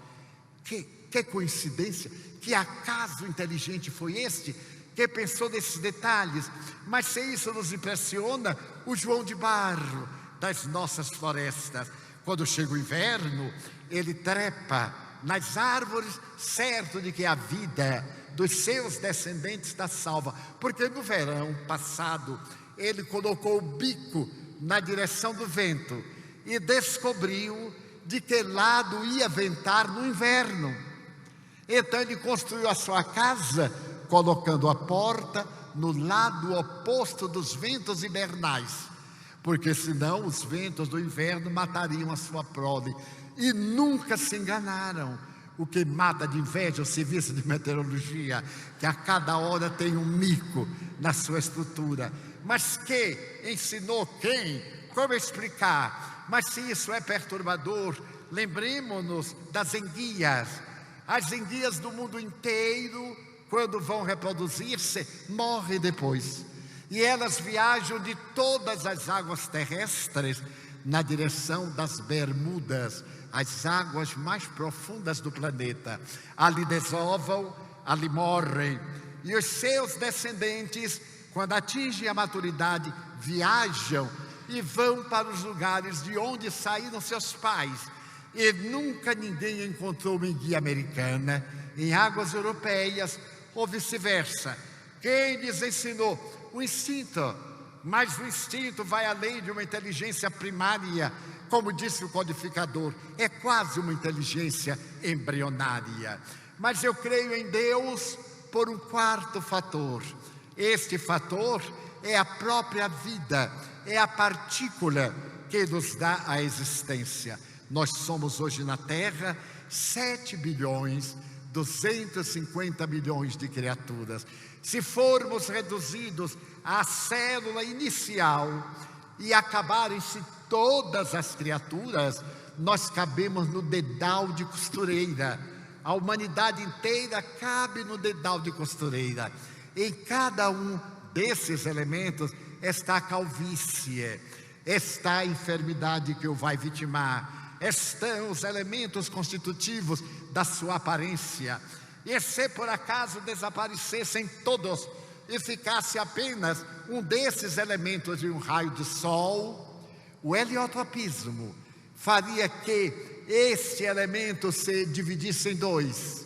Que coincidência, que acaso inteligente foi este que pensou nesses detalhes. Mas se isso nos impressiona, o João de Barro das nossas florestas, quando chega o inverno, ele trepa nas árvores, certo de que a vida dos seus descendentes está salva, porque no verão passado ele colocou o bico na direção do vento e descobriu de que lado ia ventar no inverno. Então ele construiu a sua casa colocando a porta no lado oposto dos ventos hibernais, porque senão os ventos do inverno matariam a sua prole. E nunca se enganaram. O que mata de inveja é o serviço de meteorologia, que a cada hora tem um mico na sua estrutura. Mas que ensinou quem? Como explicar? Mas se isso é perturbador, lembremos-nos das enguias. As enguias do mundo inteiro, quando vão reproduzir-se, morrem depois. E elas viajam de todas as águas terrestres na direção das Bermudas, as águas mais profundas do planeta. Ali desovam, ali morrem. E os seus descendentes, quando atingem a maturidade, viajam e vão para os lugares de onde saíram seus pais. E nunca ninguém encontrou uma enguia americana em águas europeias ou vice-versa. Quem lhes ensinou? O instinto. Mas o instinto vai além de uma inteligência primária, como disse o codificador, é quase uma inteligência embrionária. Mas eu creio em Deus por um quarto fator. Este fator é a própria vida, é a partícula que nos dá a existência. Nós somos hoje na Terra 7.250 bilhões de criaturas. Se formos reduzidos à célula inicial e acabarem-se todas as criaturas, nós cabemos no dedal de costureira. A humanidade inteira cabe no dedal de costureira. Em cada um desses elementos está a calvície, está a enfermidade que o vai vitimar, estão os elementos constitutivos da sua aparência. E se por acaso desaparecessem todos e ficasse apenas um desses elementos de um raio de sol, o heliotropismo faria que este elemento se dividisse em dois,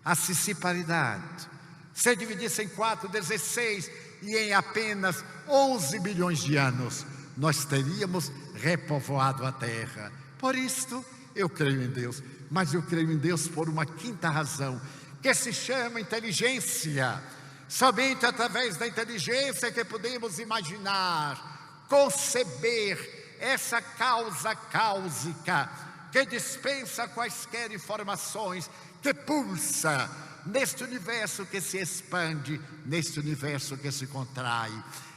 a cisciparidade, se dividisse em 4, 16, e em apenas 11 bilhões de anos nós teríamos repovoado a Terra. Por isto eu creio em Deus, mas eu creio em Deus por uma quinta razão, que se chama inteligência. Somente através da inteligência que podemos imaginar, conceber essa causa cáusica que dispensa quaisquer informações, que pulsa neste universo que se expande, neste universo que se contrai.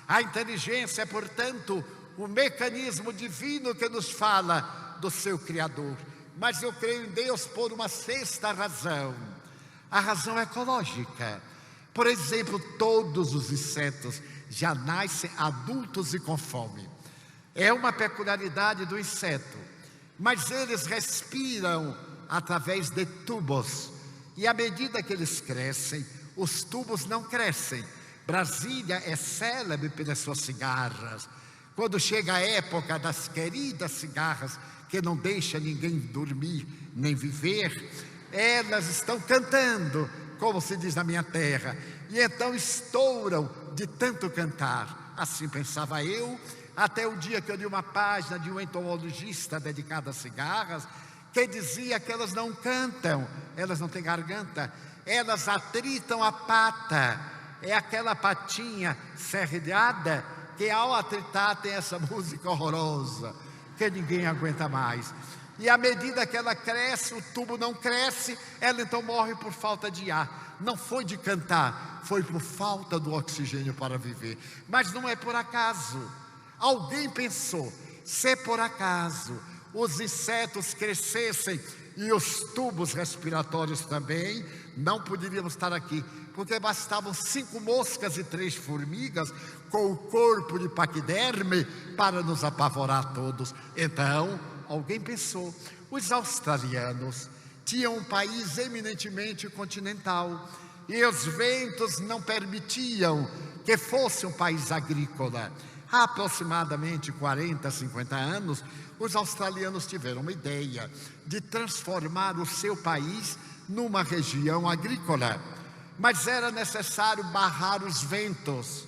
A inteligência é, portanto, o mecanismo divino que nos fala do seu Criador. Mas eu creio em Deus por uma sexta razão, a razão ecológica. Por exemplo, todos os insetos já nascem adultos e com fome. É uma peculiaridade do inseto, mas eles respiram através de tubos. E à medida que eles crescem, os tubos não crescem. Brasília é célebre pelas suas cigarras. Quando chega a época das queridas cigarras, que não deixa ninguém dormir nem viver, elas estão cantando, como se diz na minha terra, e então estouram de tanto cantar. Assim pensava eu, até o dia que eu li uma página de um entomologista dedicado a cigarras, que dizia que elas não cantam, elas não têm garganta, elas atritam a pata, é aquela patinha serrilhada que ao atritar tem essa música horrorosa, que ninguém aguenta mais. E à medida que ela cresce, o tubo não cresce, ela então morre por falta de ar. Não foi de cantar, foi por falta do oxigênio para viver. Mas não é por acaso. Alguém pensou, se por acaso os insetos crescessem e os tubos respiratórios também, não poderíamos estar aqui, porque bastavam 5 moscas e 3 formigas com o corpo de paquiderme para nos apavorar todos. Então, alguém pensou, os australianos tinham um país eminentemente continental e os ventos não permitiam que fosse um país agrícola. Há aproximadamente 40, 50 anos, os australianos tiveram uma ideia de transformar o seu país numa região agrícola, mas era necessário barrar os ventos.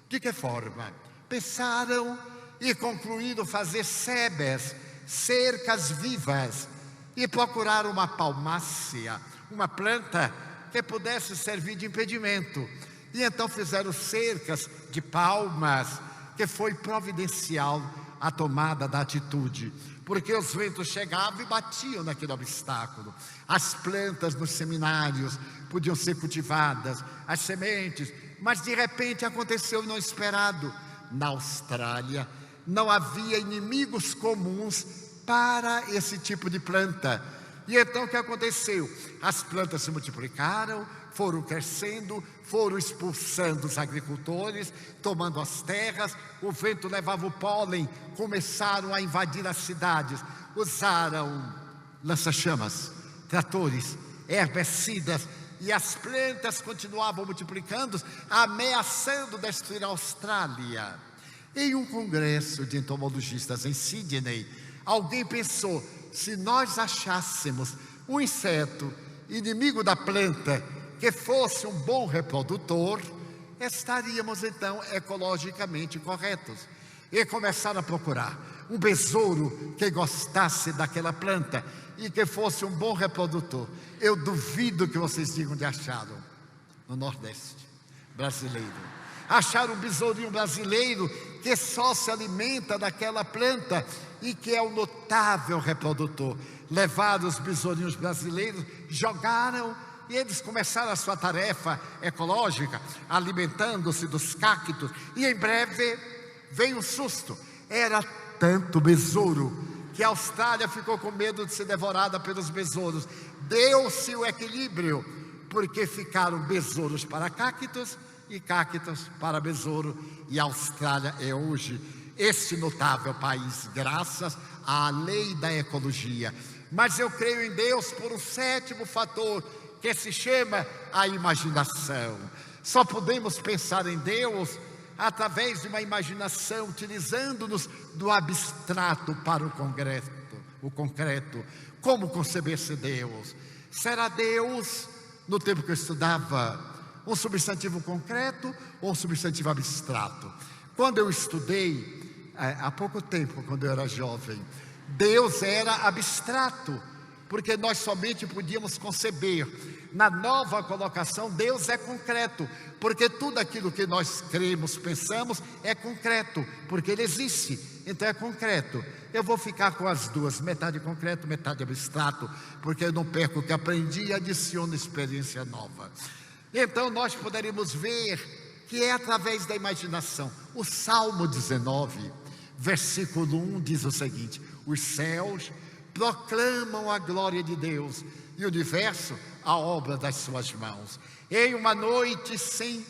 De que forma? Pensaram e concluíram fazer sebes, cercas vivas, e procuraram uma palmácea, uma planta que pudesse servir de impedimento. E então fizeram cercas de palmas, que foi providencial a tomada da atitude, porque os ventos chegavam e batiam naquele obstáculo. As plantas nos seminários podiam ser cultivadas, as sementes, mas de repente aconteceu o inesperado. Na Austrália não havia inimigos comuns para esse tipo de planta. E então o que aconteceu? As plantas se multiplicaram, foram crescendo, foram expulsando os agricultores, tomando as terras, o vento levava o pólen, começaram a invadir as cidades, usaram lança-chamas, tratores, herbicidas, e as plantas continuavam multiplicando, ameaçando destruir a Austrália. Em um congresso de entomologistas em Sydney, alguém pensou, se nós achássemos um inseto inimigo da planta que fosse um bom reprodutor, estaríamos então ecologicamente corretos. E começaram a procurar um besouro que gostasse daquela planta e que fosse um bom reprodutor. Eu duvido que vocês digam de acharam no Nordeste brasileiro. Acharam um besourinho brasileiro que só se alimenta daquela planta e que é um notável reprodutor. Levaram os besourinhos brasileiros, jogaram e eles começaram a sua tarefa ecológica, alimentando-se dos cactos. E em breve veio um susto. Era tanto besouro que a Austrália ficou com medo de ser devorada pelos besouros. Deu-se o equilíbrio, porque ficaram besouros para cactos e cactos para besouro. E a Austrália é hoje este notável país, graças à lei da ecologia. Mas eu creio em Deus por um 7º fator, que se chama a imaginação. Só podemos pensar em Deus através de uma imaginação, utilizando-nos do abstrato para o concreto. Como conceber-se Deus? Será Deus, no tempo que eu estudava, um substantivo concreto ou um substantivo abstrato? Quando eu estudei, há pouco tempo, quando eu era jovem, Deus era abstrato, porque nós somente podíamos conceber. Na nova colocação, Deus é concreto, porque tudo aquilo que nós cremos, pensamos, é concreto, porque Ele existe, então é concreto. Eu vou ficar com as duas, metade concreto, metade abstrato, porque eu não perco o que aprendi e adiciono experiência nova. Então nós poderemos ver que é através da imaginação. O Salmo 19, versículo 1 diz o seguinte: os céus proclamam a glória de Deus e o universo a obra das suas mãos. Em uma noite sem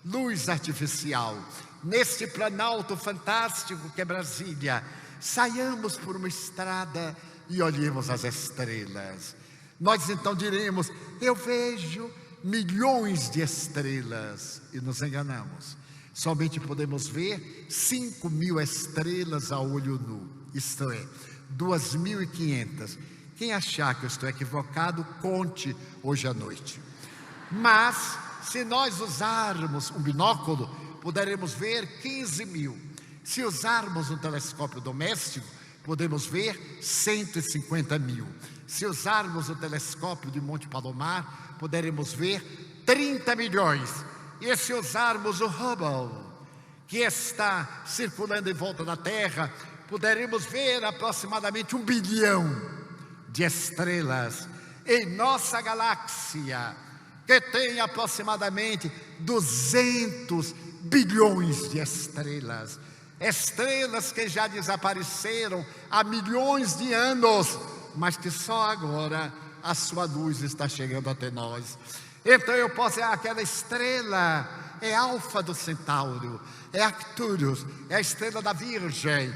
luz artificial, neste planalto fantástico que é Brasília, saiamos por uma estrada e olhemos as estrelas. Nós então diremos: eu vejo milhões de estrelas, e nos enganamos. Somente podemos ver 5.000 estrelas a olho nu, isto é, 2.500. Quem achar que eu estou equivocado, conte hoje à noite. Mas, se nós usarmos um binóculo, poderemos ver 15.000. Se usarmos um telescópio doméstico, podemos ver 150.000. Se usarmos o telescópio de Monte Palomar, poderemos ver 30 milhões. E se usarmos o Hubble, que está circulando em volta da Terra, poderemos ver aproximadamente 1 bilhão de estrelas em nossa galáxia, que tem aproximadamente 200 bilhões de estrelas. Estrelas que já desapareceram há milhões de anos, mas que só agora a sua luz está chegando até nós. Então eu posso dizer: aquela estrela é Alfa do Centauro, é Arcturus, é a estrela da Virgem.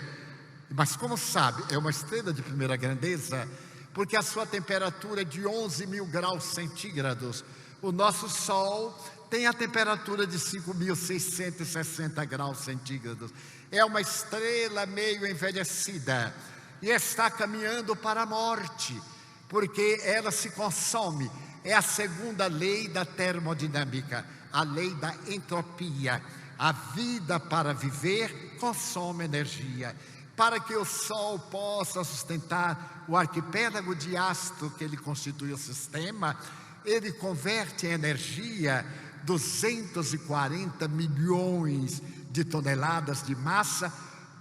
Mas como sabe, é uma estrela de primeira grandeza, porque a sua temperatura é de 11.000 graus centígrados. O nosso Sol tem a temperatura de 5.660 graus centígrados. É uma estrela meio envelhecida e está caminhando para a morte, porque ela se consome. É a segunda lei da termodinâmica, a lei da entropia. A vida, para viver, consome energia. Para que o Sol possa sustentar o arquipélago de astros que ele constitui o sistema, ele converte em energia 240 milhões de toneladas de massa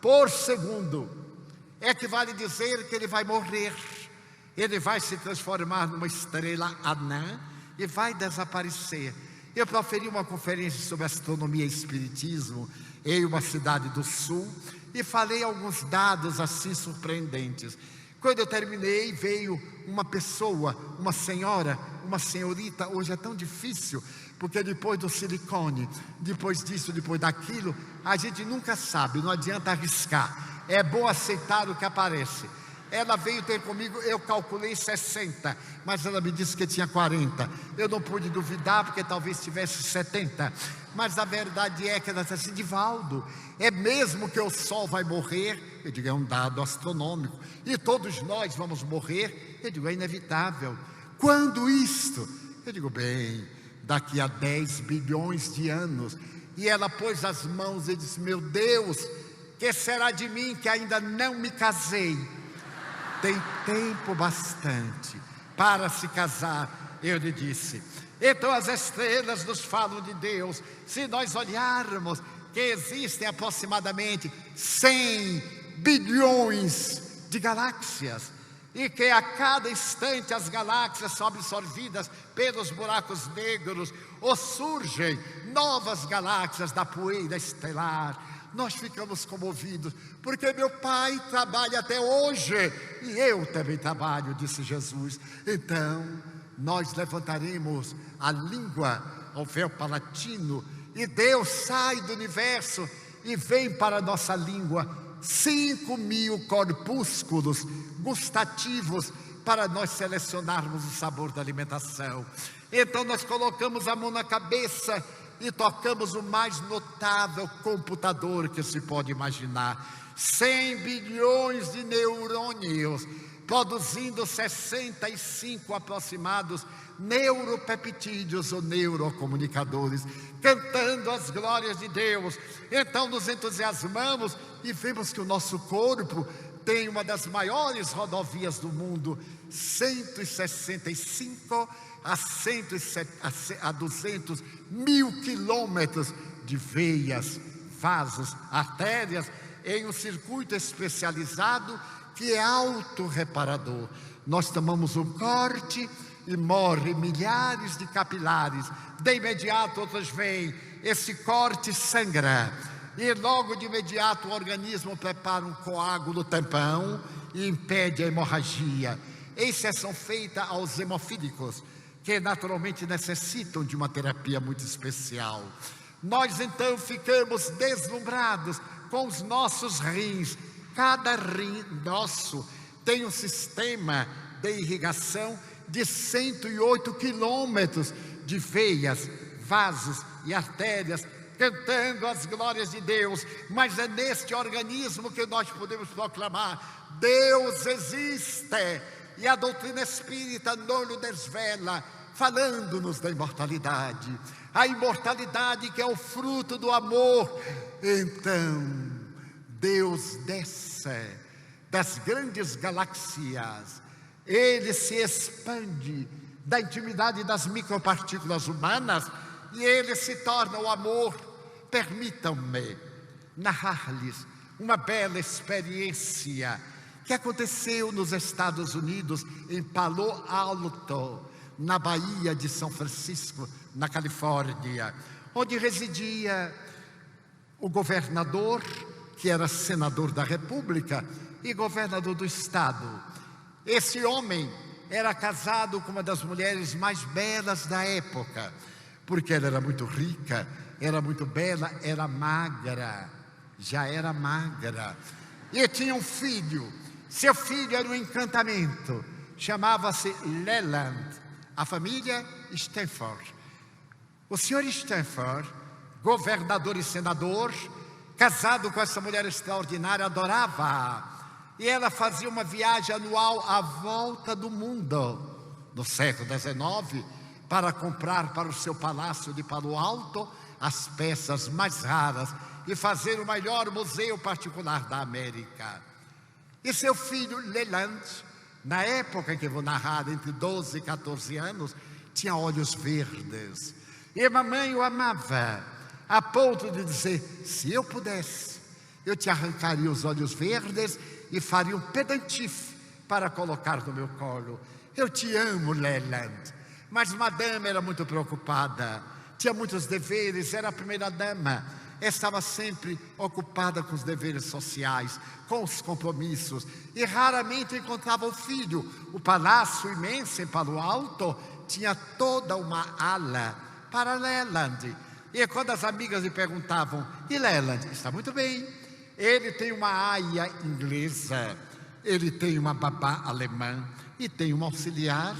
por segundo. Equivale dizer que ele vai morrer, ele vai se transformar numa estrela anã e vai desaparecer. Eu proferi uma conferência sobre astronomia e espiritismo em uma cidade do sul e falei alguns dados assim surpreendentes. Quando eu terminei, veio uma pessoa, uma senhora, uma senhorita. Hoje é tão difícil, porque depois do silicone, depois disso, depois daquilo, a gente nunca sabe, não adianta arriscar. É bom aceitar o que aparece. Ela veio ter comigo, eu calculei 60, mas ela me disse que tinha 40. Eu não pude duvidar, porque talvez tivesse 70. Mas a verdade é que ela disse assim: Divaldo, é mesmo que o Sol vai morrer? Eu digo: é um dado astronômico. E todos nós vamos morrer? Eu digo: é inevitável. Quando isto? Eu digo: bem, daqui a 10 bilhões de anos. E ela pôs as mãos e disse: meu Deus, que será de mim que ainda não me casei? Tem tempo bastante para se casar, eu lhe disse. Então as estrelas nos falam de Deus. Se nós olharmos que existem aproximadamente 100 bilhões de galáxias, e que a cada instante as galáxias são absorvidas pelos buracos negros, ou surgem novas galáxias da poeira estelar, nós ficamos comovidos, porque meu pai trabalha até hoje, e eu também trabalho, disse Jesus. Então, nós levantaremos a língua ao véu palatino, e Deus sai do universo e vem para a nossa língua 5.000 corpúsculos gustativos para nós selecionarmos o sabor da alimentação. Então nós colocamos a mão na cabeça e tocamos o mais notável computador que se pode imaginar. 100 bilhões de neurônios, produzindo 65 aproximados neuropeptídeos ou neurocomunicadores, cantando as glórias de Deus. Então nos entusiasmamos e vemos que o nosso corpo tem uma das maiores rodovias do mundo, 165 a 200 mil quilômetros de veias, vasos, artérias, em um circuito especializado que é autorreparador. Nós tomamos um corte e morrem milhares de capilares. De imediato outros vêm, esse corte sangra, e logo de imediato o organismo prepara um coágulo tampão e impede a hemorragia. Exceção feita aos hemofílicos, que naturalmente necessitam de uma terapia muito especial. Nós então ficamos deslumbrados com os nossos rins. Cada rim nosso tem um sistema de irrigação de 108 quilômetros de veias, vasos e artérias, cantando as glórias de Deus. Mas é neste organismo que nós podemos proclamar: Deus existe, e a doutrina espírita não lhe desvela, falando-nos da imortalidade. A imortalidade que é o fruto do amor. Então, Deus desce das grandes galáxias, Ele se expande da intimidade das micropartículas humanas e Ele se torna o amor. Permitam-me narrar-lhes uma bela experiência que aconteceu nos Estados Unidos, em Palo Alto, na Baía de São Francisco, na Califórnia, onde residia o governador, que era senador da República e governador do estado. Esse homem era casado com uma das mulheres mais belas da época, porque ela era muito rica, era muito bela, era magra, já era magra, e tinha um filho. Seu filho era um encantamento, chamava-se Leland, a família Stanford. O senhor Stanford, governador e senador, casado com essa mulher extraordinária, adorava-a. E ela fazia uma viagem anual à volta do mundo, no século XIX, para comprar para o seu palácio de Palo Alto as peças mais raras e fazer o maior museu particular da América. E seu filho Leland, na época que vou narrar, entre 12 e 14 anos, tinha olhos verdes. E mamãe o amava, a ponto de dizer: se eu pudesse, eu te arrancaria os olhos verdes e faria um pendentif para colocar no meu colo. Eu te amo, Leland. Mas madame era muito preocupada, tinha muitos deveres, era a primeira-dama, estava sempre ocupada com os deveres sociais, com os compromissos, e raramente encontrava o filho. O palácio imenso em Palo Alto tinha toda uma ala para Leland. E quando as amigas lhe perguntavam: e Leland? Está muito bem. Ele tem uma aia inglesa, ele tem uma babá alemã e tem uma auxiliar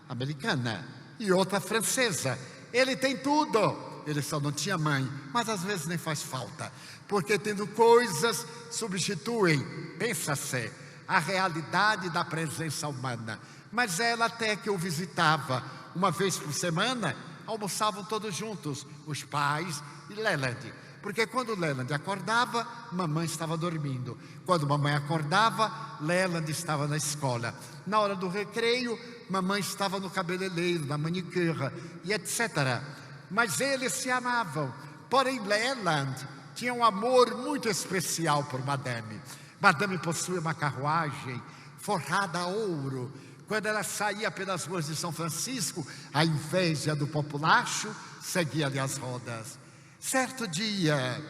americana e outra francesa. Ele tem tudo. Ele só não tinha mãe, mas às vezes nem faz falta, porque tendo coisas substituem, pensa-se, a realidade da presença humana. Mas ela até que o visitava uma vez por semana, almoçavam todos juntos, os pais e Leland. Porque quando Leland acordava, mamãe estava dormindo. Quando mamãe acordava, Leland estava na escola. Na hora do recreio, mamãe estava no cabeleireiro, na manicure e etc. Mas eles se amavam. Porém, Leland tinha um amor muito especial por Madame. Madame possuía uma carruagem forrada a ouro. Quando ela saía pelas ruas de São Francisco, a inveja do populacho seguia-lhe as rodas. Certo dia,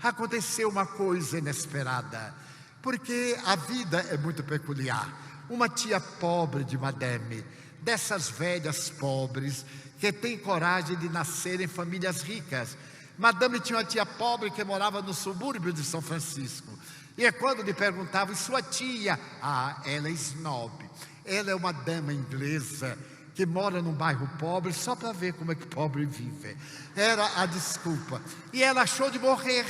aconteceu uma coisa inesperada, porque a vida é muito peculiar. Uma tia pobre de Madame, dessas velhas pobres, que tem coragem de nascer em famílias ricas. Madame tinha uma tia pobre que morava no subúrbio de São Francisco. E quando lhe perguntavam: e sua tia? Ah, ela é snob. Ela é uma dama inglesa que mora num bairro pobre só para ver como é que pobre vive. Era a desculpa. E ela achou de morrer.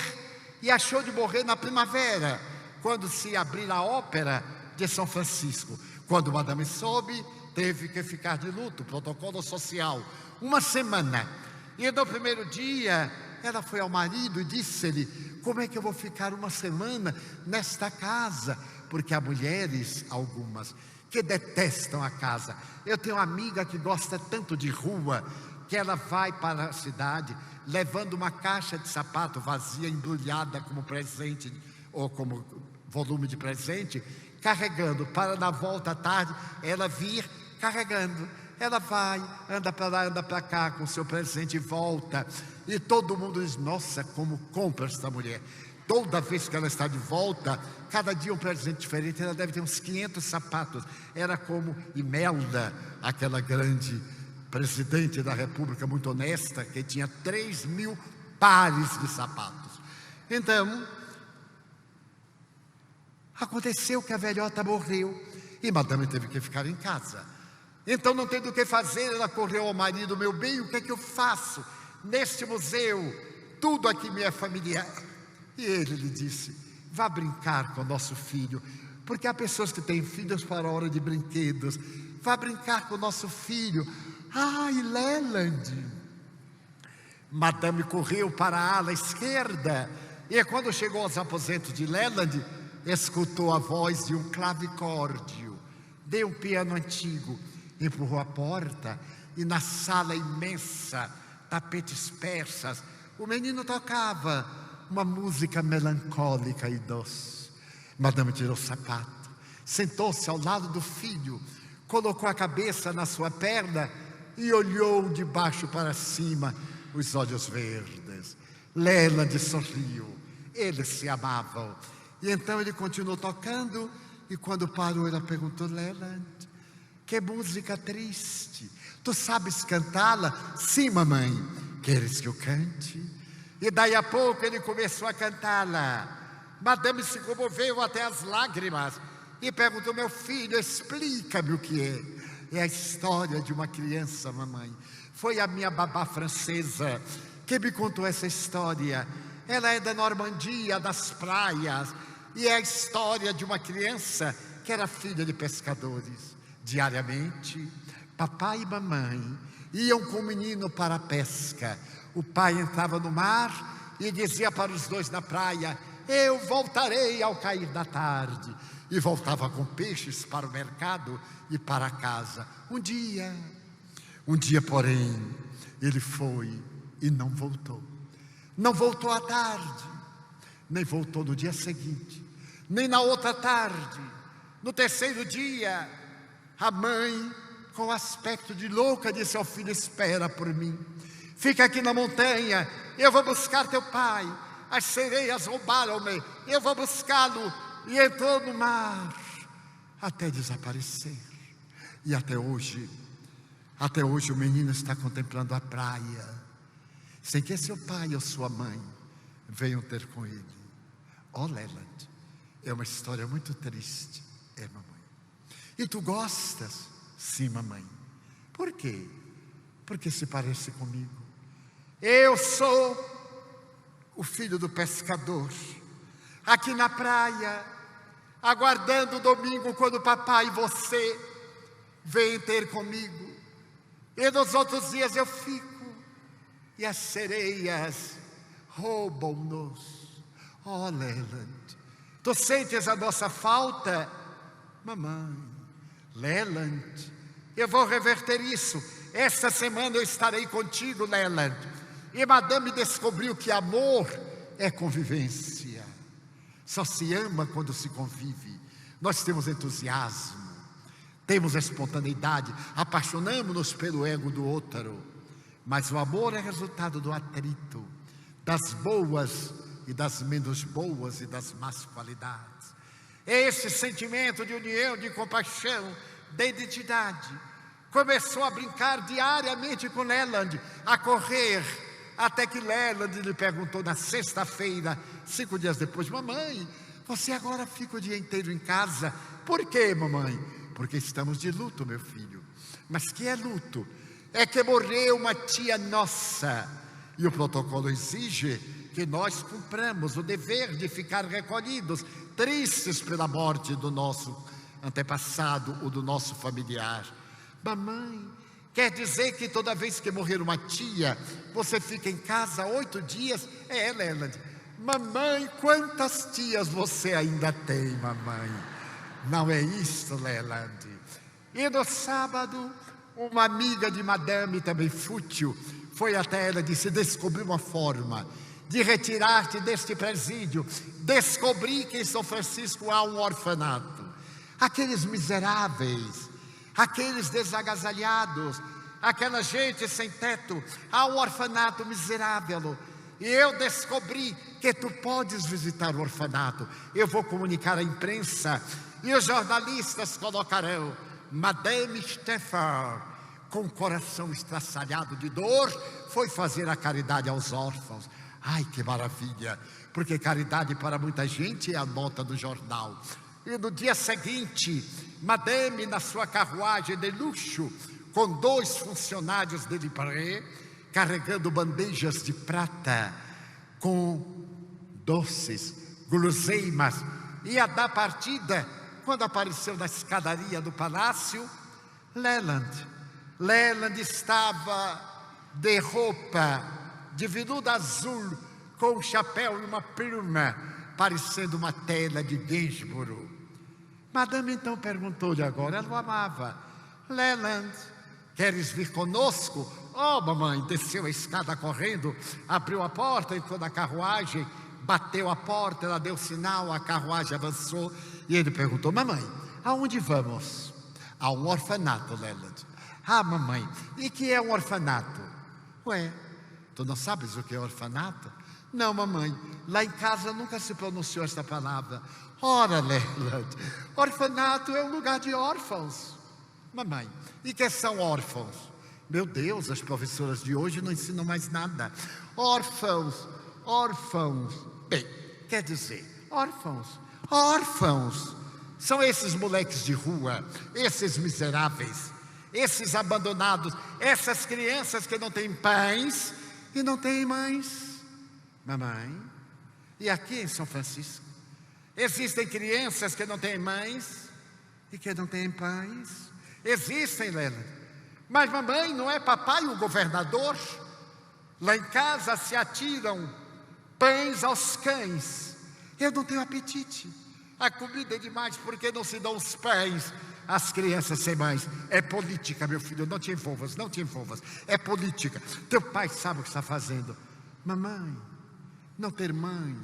E achou de morrer na primavera, quando se abrir a ópera de São Francisco. Quando Madame soube, teve que ficar de luto, protocolo social, uma semana. E no primeiro dia, ela foi ao marido e disse-lhe: como é que eu vou ficar uma semana nesta casa? Porque há mulheres, algumas, que detestam a casa. Eu tenho uma amiga que gosta tanto de rua, que ela vai para a cidade, levando uma caixa de sapato vazia, embrulhada como presente, ou como volume de presente, carregando, para na volta à tarde, ela vir carregando. Ela vai, anda para lá, anda para cá com o seu presente e volta. E todo mundo diz: nossa, como compra esta mulher. Toda vez que ela está de volta, cada dia um presente diferente. Ela deve ter uns 500 sapatos. Era como Imelda, aquela grande presidente da República, muito honesta, que tinha 3.000 pares de sapatos. Então, aconteceu que a velhota morreu e Madame teve que ficar em casa. Então, não tendo o que fazer, ela correu ao marido: meu bem, o que é que eu faço? Neste museu, tudo aqui me é familiar. E ele lhe disse: vá brincar com o nosso filho, porque há pessoas que têm filhos para a hora de brinquedos. Vá brincar com o nosso filho. Ai, Leland! Madame correu para a ala esquerda, e quando chegou aos aposentos de Leland, escutou a voz de um clavicórdio. Deu um piano antigo, empurrou a porta, e na sala imensa, tapetes persas, o menino tocava uma música melancólica e doce. Madame tirou o sapato, sentou-se ao lado do filho, colocou a cabeça na sua perna e olhou de baixo para cima, os olhos verdes. Leland sorriu, eles se amavam. E então ele continuou tocando, e quando parou, ela perguntou: Leland, que música triste, tu sabes cantá-la? Sim, mamãe. Queres que eu cante? E daí a pouco ele começou a cantá-la. Madame se comoveu até as lágrimas e perguntou: meu filho, explica-me o que é. É a história de uma criança, mamãe. Foi a minha babá francesa que me contou essa história. Ela é da Normandia, das praias, e é a história de uma criança que era filha de pescadores. Diariamente, papai e mamãe iam com o menino para a pesca. O pai entrava no mar e dizia para os dois na praia: eu voltarei ao cair da tarde. E voltava com peixes para o mercado e para casa. Um dia, porém, ele foi e não voltou. Não voltou à tarde, nem voltou no dia seguinte, nem na outra tarde. No terceiro dia, a mãe, com aspecto de louca, disse ao filho: espera por mim, fica aqui na montanha, eu vou buscar teu pai. As sereias roubaram-me, eu vou buscá-lo. E entrou no mar até desaparecer. E até hoje o menino está contemplando a praia, sem que seu pai ou sua mãe venham ter com ele. Oh, Leland, é uma história muito triste. É, mamãe. E tu gostas? Sim, mamãe. Por quê? Porque se parece comigo. Eu sou o filho do pescador, aqui na praia, aguardando o domingo, quando o papai e você vêm ter comigo. E nos outros dias eu fico, e as sereias roubam-nos. Oh, Leland, tu sentes a nossa falta? Mamãe, Leland, eu vou reverter isso. Esta semana eu estarei contigo, Leland. E Madame descobriu que amor é convivência. Só se ama quando se convive. Nós temos entusiasmo, temos espontaneidade, apaixonamos-nos pelo ego do outro. Mas o amor é resultado do atrito, das boas e das menos boas e das más qualidades. Esse sentimento de união, de compaixão, de identidade, começou a brincar diariamente com Leland, a correr, até que Leland lhe perguntou na sexta-feira, 5 dias depois: mamãe, você agora fica o dia inteiro em casa. Por quê, mamãe? Porque estamos de luto, meu filho. Mas que é luto? É que morreu uma tia nossa, e o protocolo exige que nós cumpramos o dever de ficar recolhidos, tristes pela morte do nosso antepassado ou do nosso familiar. Mamãe, quer dizer que toda vez que morrer uma tia, você fica em casa 8 dias? É, Leland. Mamãe, quantas tias você ainda tem, mamãe? Não é isso, Leland. E no sábado, uma amiga de Madame, também fútil, foi até ela e disse: descobri uma forma de retirar-te deste presídio. Descobri que em São Francisco há um orfanato. Aqueles miseráveis, aqueles desagasalhados, aquela gente sem teto, há um orfanato miserável. E eu descobri que tu podes visitar o orfanato. Eu vou comunicar à imprensa, e os jornalistas colocarão: Madame Stephan, com o coração estraçalhado de dor, foi fazer a caridade aos órfãos. Ai, que maravilha, porque caridade para muita gente é a nota do jornal. E no dia seguinte, Madame, na sua carruagem de luxo, com 2 funcionários de livrée, carregando bandejas de prata com doces, guloseimas, ia dar partida, quando apareceu na escadaria do palácio, Leland. Leland estava de roupa de veludo azul, com um chapéu e uma pluma, parecendo uma tela de Gainsborough. Madame então perguntou-lhe agora, ela o amava: Leland, queres vir conosco? Oh, mamãe, desceu a escada correndo, abriu a porta, entrou na carruagem, bateu a porta, ela deu sinal, a carruagem avançou, e ele perguntou: mamãe, aonde vamos? A um orfanato, Leland. Ah, mamãe, e que é um orfanato? Ué, tu não sabes o que é orfanato? Não, mamãe, lá em casa nunca se pronunciou esta palavra. Ora, Leland, orfanato é um lugar de órfãos. Mamãe, e que são órfãos? Meu Deus, as professoras de hoje não ensinam mais nada. Órfãos, órfãos. Bem, quer dizer, órfãos. Órfãos são esses moleques de rua, esses miseráveis, esses abandonados, essas crianças que não têm pais e não têm mães. Mamãe, e aqui em São Francisco, existem crianças que não têm mães e que não têm pais. Existem, Leland. Mas mamãe, não é papai o governador? Lá em casa se atiram pães aos cães. Eu não tenho apetite. A comida é demais, porque não se dão os pães às crianças sem mães? É política, meu filho, não te envolvas, não te envolvas. É política. Teu pai sabe o que está fazendo. Mamãe, não ter mãe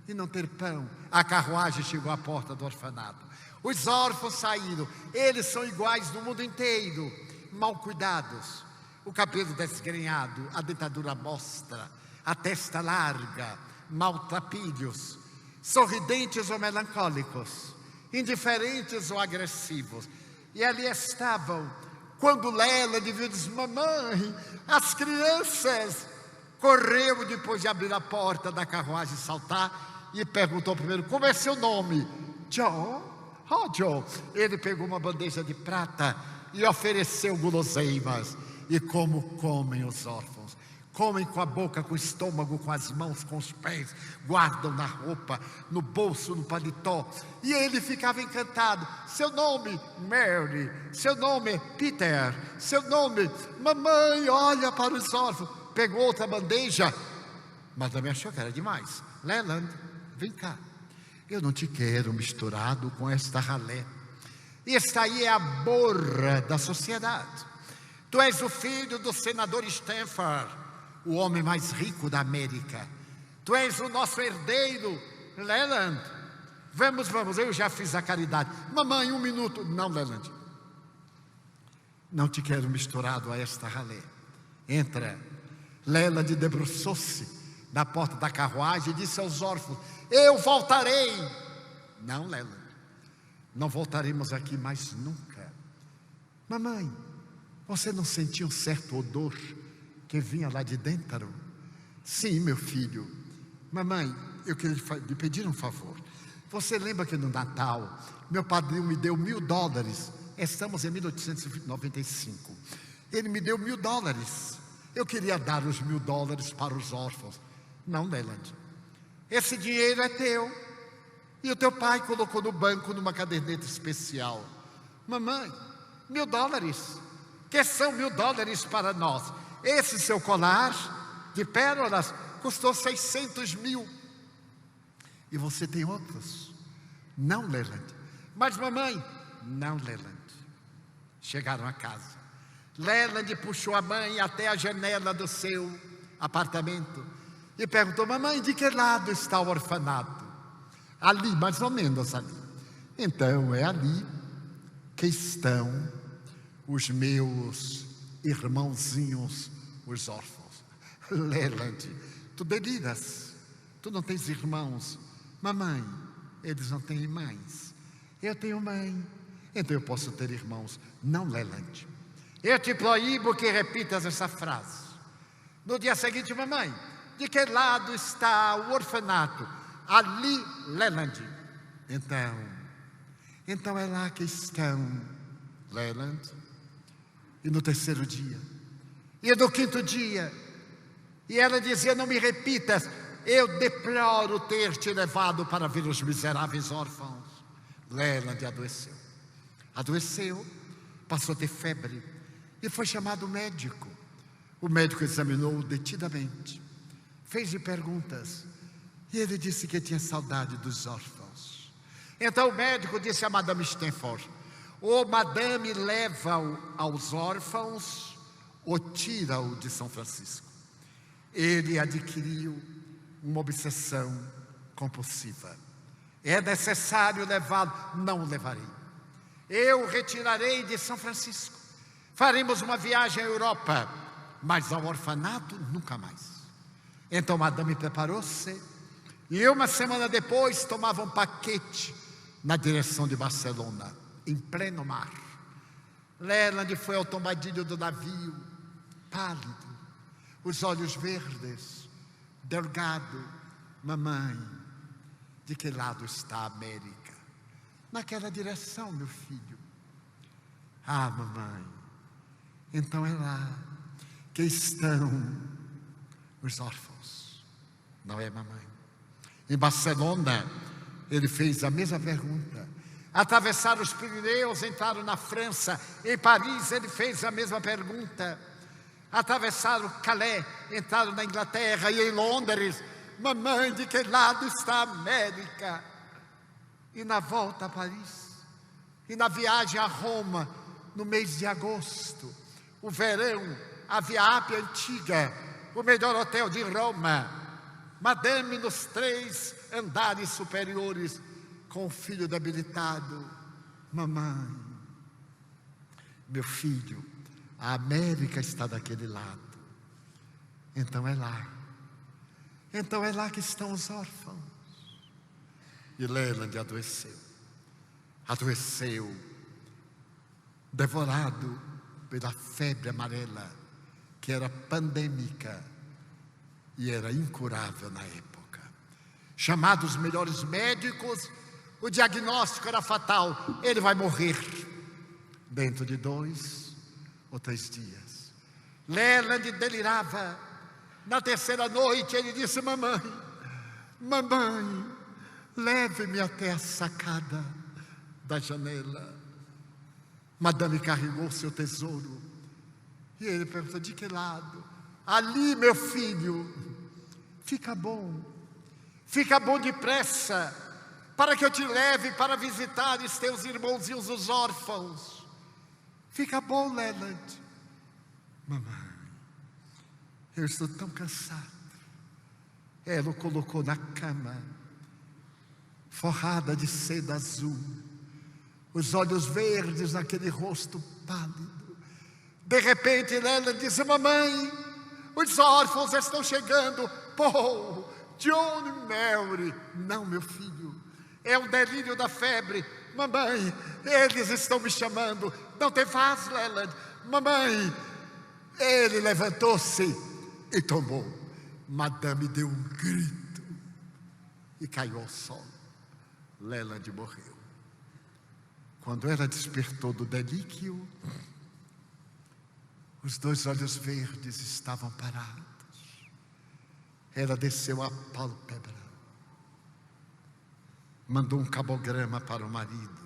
e não ter pão. A carruagem chegou à porta do orfanato. Os órfãos saíram. Eles são iguais no mundo inteiro, mal cuidados, o cabelo desgrenhado, a dentadura mostra, a testa larga, maltrapilhos, sorridentes ou melancólicos, indiferentes ou agressivos. E ali estavam, quando Lela viu, disse: mamãe, as crianças. Correu depois de abrir a porta da carruagem e saltar, e perguntou primeiro: como é seu nome? John? Oh, John. Ele pegou uma bandeja de prata e ofereceu guloseimas. E como comem os órfãos? Comem com a boca, com o estômago, com as mãos, com os pés, guardam na roupa, no bolso, no paletó. E ele ficava encantado. Seu nome? Mary. Seu nome? Peter. Seu nome? Mamãe, olha para os órfãos. Pegou outra bandeja. Mas também achou que era demais. Leland, vem cá. Eu não te quero misturado com esta ralé. Esta aí é a borra da sociedade. Tu és o filho do senador Stanford, o homem mais rico da América. Tu és o nosso herdeiro, Leland. Vamos, vamos, eu já fiz a caridade. Mamãe, 1 minuto. Não, Leland. Não te quero misturado a esta ralé. Entra. Leland debruçou-se na porta da carruagem e disse aos órfãos: eu voltarei. Não, Leland, não voltaremos aqui mais nunca. Mamãe, você não sentiu um certo odor que vinha lá de dentro? Sim, meu filho. Mamãe, eu queria lhe pedir um favor. Você lembra que no Natal meu padrinho me deu $1.000? Estamos em 1895. Ele me deu $1.000. Eu queria dar os $1.000 para os órfãos. Não, Leland, esse dinheiro é teu. E o teu pai colocou no banco numa caderneta especial. Mamãe, $1.000. Que são $1.000 para nós? Esse seu colar de pérolas custou 600 mil. E você tem outros? Não, Leland. Mas mamãe? Não, Leland. Chegaram a casa. Leland puxou a mãe até a janela do seu apartamento e perguntou: mamãe, de que lado está o orfanato? Ali, mais ou menos ali. Então é ali que estão os meus irmãozinhos, os órfãos. Leland, tu deliras, tu não tens irmãos. Mamãe, eles não têm mães. Eu tenho mãe, então eu posso ter irmãos. Não, Leland, eu te proíbo que repitas essa frase. No dia seguinte: mamãe, de que lado está o orfanato? Ali, Leland. Então, Então é lá que estão Leland. E no terceiro dia, e no quinto dia, e ela dizia: não me repitas, eu deploro ter te levado para ver os miseráveis órfãos. Leland adoeceu, passou a ter febre, e foi chamado o médico. O médico examinou-o detidamente, fez-lhe perguntas, e ele disse que tinha saudade dos órfãos. Então o médico disse a Madame Stanford: ou Madame leva-o aos órfãos, ou tira-o de São Francisco. Ele adquiriu uma obsessão compulsiva. É necessário levá-lo. Não o levarei. Eu o retirarei de São Francisco. Faremos uma viagem à Europa, mas ao orfanato nunca mais. Então Madame preparou-se, e uma semana depois tomava um paquete na direção de Barcelona, em pleno mar. Leland foi ao tombadilho do navio, pálido, os olhos verdes, delgado. Mamãe, de que lado está a América? Naquela direção, meu filho. Ah, mamãe, então é lá que estão os órfãos. Não é, mamãe? Em Barcelona, ele fez a mesma pergunta. Atravessaram os Pirineus, entraram na França. Em Paris, ele fez a mesma pergunta. Atravessaram Calais, entraram na Inglaterra. E em Londres: mamãe, de que lado está a América? E na volta a Paris, e na viagem a Roma, no mês de agosto, o verão, a Via Ápia Antiga, o melhor hotel de Roma, Madame nos 3 andares superiores, com o filho debilitado. Mamãe, meu filho, a América está daquele lado. Então é lá. Então é lá que estão os órfãos. E Leland adoeceu, devorado pela febre amarela, que era pandêmica e era incurável na época. Chamados os melhores médicos, o diagnóstico era fatal: ele vai morrer dentro de 2 ou 3 dias. Leland delirava. Na terceira noite ele disse: mamãe, leve-me até a sacada da janela. Madame carregou seu tesouro. E ele perguntou: de que lado? Ali, meu filho. Fica bom depressa, para que eu te leve para visitar os teus irmãozinhos, os órfãos. Fica bom, Leland. Mamãe, eu estou tão cansado. Ela o colocou na cama, forrada de seda azul, os olhos verdes naquele rosto pálido. De repente, ela disse: mamãe, os órfãos estão chegando. Paul, John e Mary. Não, meu filho, é um delírio da febre. Mamãe, eles estão me chamando. Não tem vaso, Leland. Mamãe. Ele levantou-se e tomou. Madame deu um grito e caiu ao solo. Leland morreu. Quando ela despertou do delíquio, os 2 olhos verdes estavam parados. Ela desceu a pálpebra, mandou um cabograma para o marido,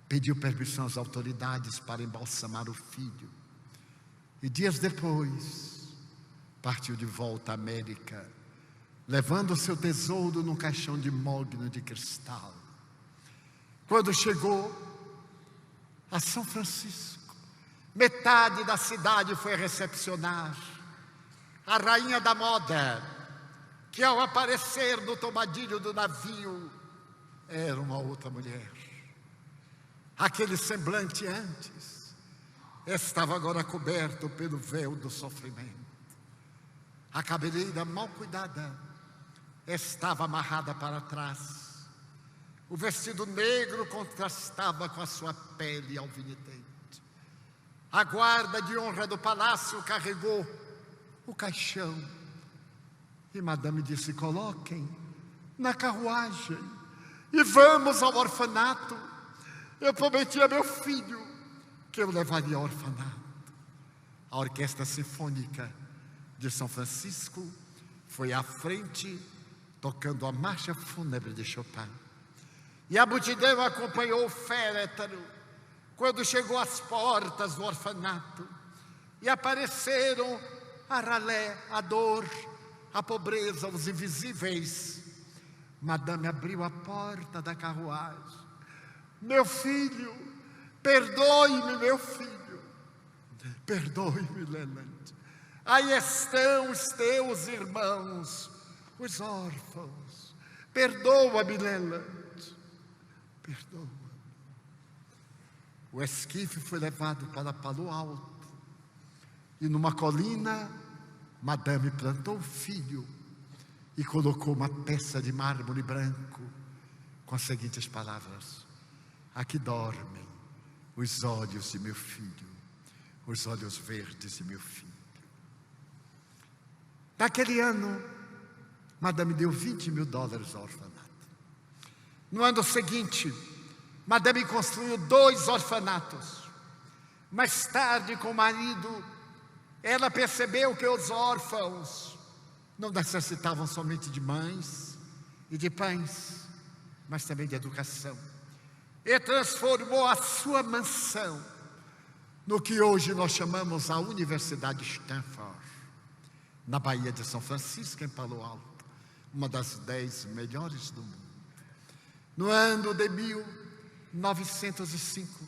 pediu permissão às autoridades para embalsamar o filho. E dias depois, partiu de volta à América, levando o seu tesouro num caixão de mogno de cristal. Quando chegou a São Francisco, metade da cidade foi recepcionar a rainha da moda, que ao aparecer no tombadilho do navio, era uma outra mulher. Aquele semblante antes estava agora coberto pelo véu do sofrimento. A cabeleira mal cuidada estava amarrada para trás. O vestido negro contrastava com a sua pele alvinetante. A guarda de honra do palácio carregou o caixão. E Madame disse: coloquem na carruagem e vamos ao orfanato. Eu prometi a meu filho que eu levaria ao orfanato. A Orquestra Sinfônica de São Francisco foi à frente, tocando a marcha fúnebre de Chopin. E a multidão acompanhou o féretro quando chegou às portas do orfanato. E apareceram a ralé, a dor, a pobreza, os invisíveis. Madame abriu a porta da carruagem. Meu filho, perdoe-me, meu filho. Perdoe-me, Leland. Aí estão os teus irmãos, os órfãos. Perdoa-me, Leland. Perdoa-me. O esquife foi levado para Palo Alto. E numa colina, Madame plantou o filho e colocou uma peça de mármore branco com as seguintes palavras: aqui dormem os olhos de meu filho, os olhos verdes de meu filho. Naquele ano, Madame deu $20 mil ao orfanato. No ano seguinte, Madame construiu 2 orfanatos. Mais tarde, com o marido, ela percebeu que os órfãos não necessitavam somente de mães e de pães, mas também de educação. E transformou a sua mansão no que hoje nós chamamos a Universidade Stanford, na Baía de São Francisco, em Palo Alto, uma das 10 melhores do mundo. No ano de 1905,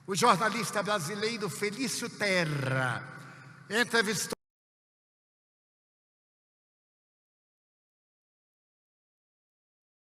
o jornalista brasileiro Felício Terra entrevistou